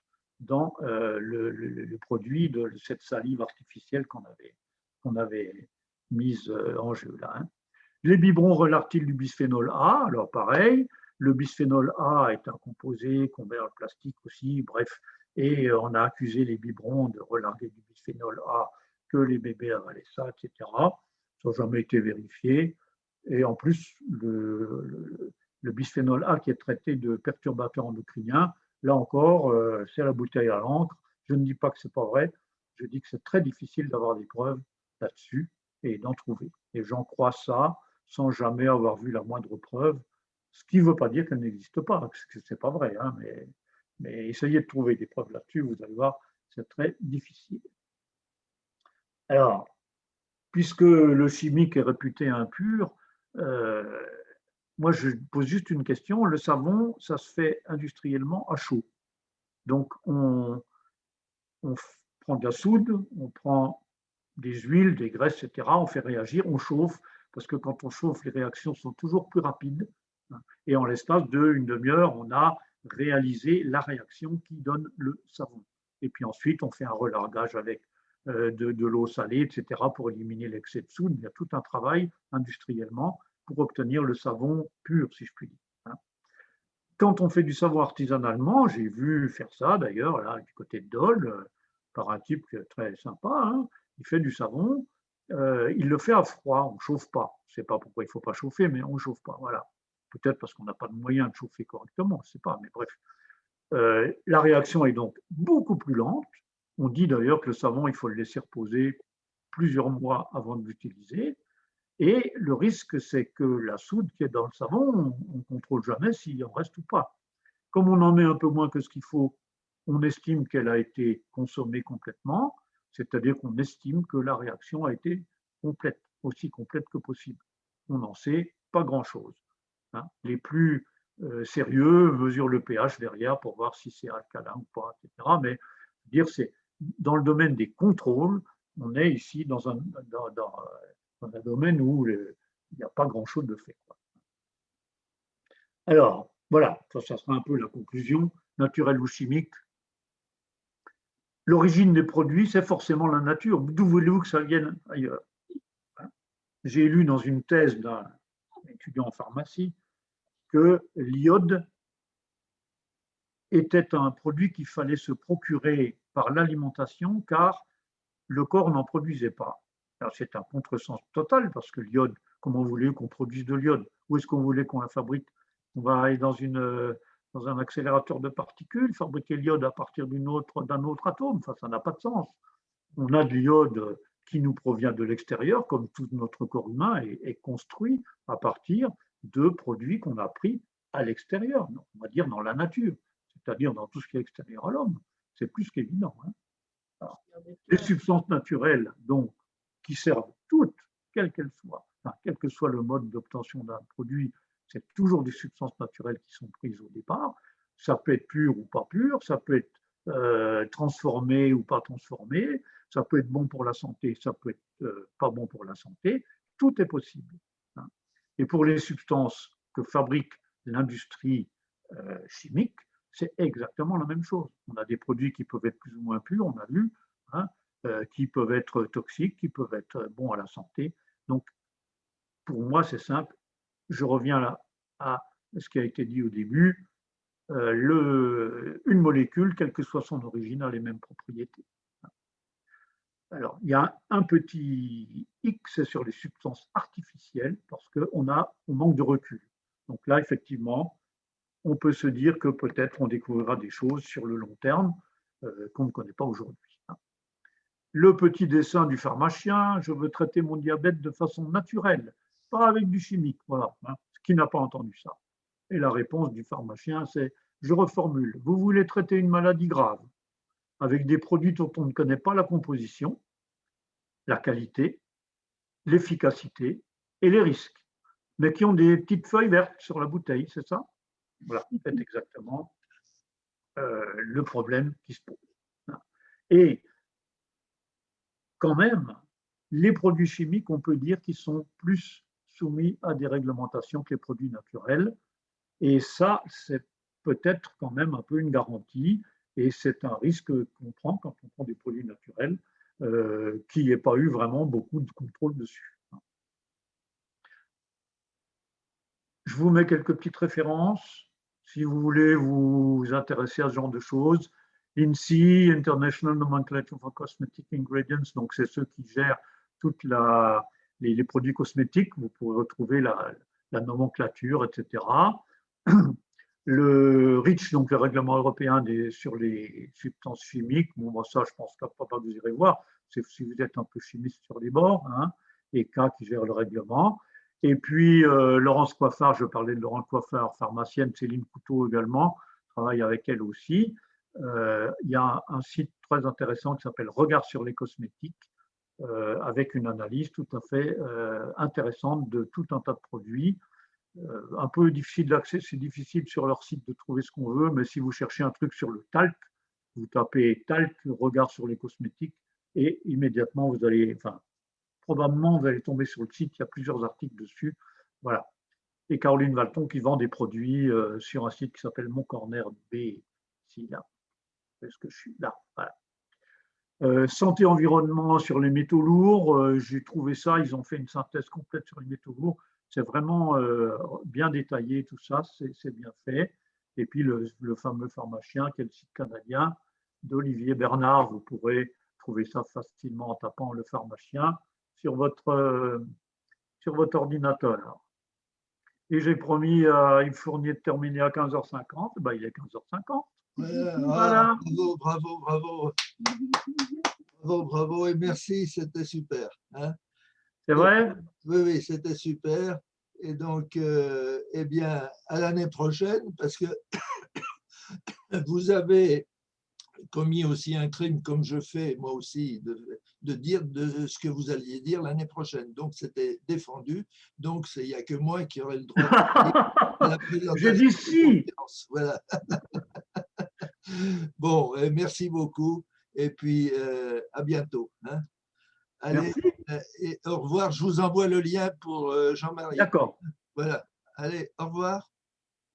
dans le produit de cette salive artificielle qu'on avait mise en jeu là. Hein. Les biberons relarguent-ils du bisphénol A? Alors pareil, le bisphénol A est un composé qu'on met dans le plastique aussi, bref, et on a accusé les biberons de relarguer du bisphénol A, que les bébés avalaient ça, etc. Ça n'a jamais été vérifié. Et en plus, le bisphénol A qui est traité de perturbateur endocrinien, là encore, c'est la bouteille à l'encre. Je ne dis pas que ce n'est pas vrai, je dis que c'est très difficile d'avoir des preuves là-dessus et d'en trouver. Et j'en crois ça sans jamais avoir vu la moindre preuve, ce qui ne veut pas dire qu'elle n'existe pas, parce que ce n'est pas vrai, hein, mais essayez de trouver des preuves là-dessus, vous allez voir, c'est très difficile. Alors, puisque le chimique est réputé impur, moi je pose juste une question, le savon, ça se fait industriellement à chaud. Donc on prend de la soude, on prend des huiles, des graisses, etc. On fait réagir, on chauffe, parce que quand on chauffe, les réactions sont toujours plus rapides. Et en l'espace d'une demi-heure, on a réalisé la réaction qui donne le savon. Et puis ensuite, on fait un relargage avec de l'eau salée, etc., pour éliminer l'excès de soude. Il y a tout un travail industriellement pour obtenir le savon pur, si je puis dire. Quand on fait du savon artisanalement, j'ai vu faire ça d'ailleurs, là, du côté de Dole, par un type très sympa, hein, il fait du savon, il le fait à froid, on ne chauffe pas. Je ne sais pas pourquoi il ne faut pas chauffer, mais on ne chauffe pas. Voilà. Peut-être parce qu'on n'a pas de moyen de chauffer correctement, je ne sais pas, mais bref. La réaction est donc beaucoup plus lente. On dit d'ailleurs que le savon, il faut le laisser reposer plusieurs mois avant de l'utiliser. Et le risque, c'est que la soude qui est dans le savon, on ne contrôle jamais s'il en reste ou pas. Comme on en met un peu moins que ce qu'il faut, on estime qu'elle a été consommée complètement, c'est-à-dire qu'on estime que la réaction a été complète, aussi complète que possible. On n'en sait pas grand-chose. Les plus sérieux mesurent le pH derrière pour voir si c'est alcalin ou pas, etc. Mais dire c'est dans le domaine des contrôles, on est ici dans un domaine où il n'y a pas grand-chose de fait. Alors, voilà, ça sera un peu la conclusion, naturelle ou chimique. L'origine des produits, c'est forcément la nature. D'où voulez-vous que ça vienne ailleurs? J'ai lu dans une thèse d'un étudiant en pharmacie que l'iode était un produit qu'il fallait se procurer par l'alimentation car le corps n'en produisait pas. Alors c'est un contresens total parce que l'iode, comment voulez-vous qu'on produise de l'iode? Où est-ce qu'on voulait qu'on la fabrique? On va aller dans un accélérateur de particules, fabriquer l'iode à partir d'un autre atome. Enfin, ça n'a pas de sens. On a de l'iode qui nous provient de l'extérieur, comme tout notre corps humain est construit à partir de produits qu'on a pris à l'extérieur, on va dire dans la nature, c'est-à-dire dans tout ce qui est extérieur à l'homme. C'est plus qu'évident. Alors, les substances naturelles, donc, qui servent toutes, quelles qu'elles soient, quel que soit le mode d'obtention d'un produit, c'est toujours des substances naturelles qui sont prises au départ. Ça peut être pur ou pas pur, ça peut être transformé ou pas transformé, ça peut être bon pour la santé, ça peut être pas bon pour la santé, tout est possible. Et pour les substances que fabrique l'industrie chimique, c'est exactement la même chose. On a des produits qui peuvent être plus ou moins purs, on a vu, qui peuvent être toxiques, qui peuvent être bons à la santé. Donc, pour moi, c'est simple. Je reviens là à ce qui a été dit au début. Une molécule, quelle que soit son origine, a les mêmes propriétés. Alors, il y a un petit X sur les substances artificielles parce qu'on manque de recul. Donc là, effectivement, on peut se dire que peut-être on découvrira des choses sur le long terme qu'on ne connaît pas aujourd'hui. Le petit dessin du pharmacien, je veux traiter mon diabète de façon naturelle, pas avec du chimique. Voilà, qui n'a pas entendu ça? Et la réponse du pharmacien, c'est, je reformule, vous voulez traiter une maladie grave avec des produits dont on ne connaît pas la composition, la qualité, l'efficacité et les risques, mais qui ont des petites feuilles vertes sur la bouteille, c'est ça? Voilà, c'est exactement le problème qui se pose. Et quand même, les produits chimiques, on peut dire qu'ils sont plus soumis à des réglementations que les produits naturels. Et ça, c'est peut-être quand même un peu une garantie. Et c'est un risque qu'on prend quand on prend des produits naturels, qu'il n'y ait pas eu vraiment beaucoup de contrôle dessus. Je vous mets quelques petites références. Si vous voulez vous intéresser à ce genre de choses, INSI, International Nomenclature for Cosmetic Ingredients, donc c'est ceux qui gèrent tous les produits cosmétiques. Vous pourrez retrouver la nomenclature, etc. Le REACH, donc le règlement européen sur les substances chimiques, bon, ça, je pense que vous irez voir, c'est si vous êtes un peu chimiste sur les bords, et K qui gère le règlement. Et puis, Laurence Coiffard, je parlais de Laurence Coiffard, pharmacienne, Céline Couteau également, travaille avec elle aussi. Il y a un site très intéressant qui s'appelle Regard sur les cosmétiques, avec une analyse tout à fait intéressante de tout un tas de produits. Un peu difficile d'accès, c'est difficile sur leur site de trouver ce qu'on veut, mais si vous cherchez un truc sur le talc, vous tapez talc, regard sur les cosmétiques, et immédiatement vous allez, probablement vous allez tomber sur le site, il y a plusieurs articles dessus. Voilà. Et Caroline Valton qui vend des produits sur un site qui s'appelle Mon Corner B. Ici, là. Est-ce que je suis là? Voilà. Santé environnement sur les métaux lourds, j'ai trouvé ça, ils ont fait une synthèse complète sur les métaux lourds. C'est vraiment bien détaillé, tout ça, c'est bien fait. Et puis le fameux pharmacien, qui est le site canadien d'Olivier Bernard, vous pourrez trouver ça facilement en tapant le pharmacien sur votre ordinateur. Et j'ai promis à Yves Fournier de terminer à 15h50, il est 15h50. Voilà. Bravo, bravo, bravo. Bravo, bravo et merci, c'était super. Hein. C'est vrai? Oui, oui, c'était super. Et donc, eh bien, à l'année prochaine, parce que vous avez commis aussi un crime, comme je fais moi aussi, de dire de ce que vous alliez dire l'année prochaine. Donc, c'était défendu. Donc, il n'y a que moi qui aurai le droit de dire à la J'ai présentation dit de si. confiance. Voilà. Bon, merci beaucoup. Et puis, à bientôt. Hein. Allez, Merci. et au revoir. Je vous envoie le lien pour Jean-Marie. D'accord. Voilà. Allez, au revoir.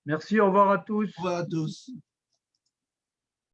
Merci, au revoir à Au tous. revoir à tous.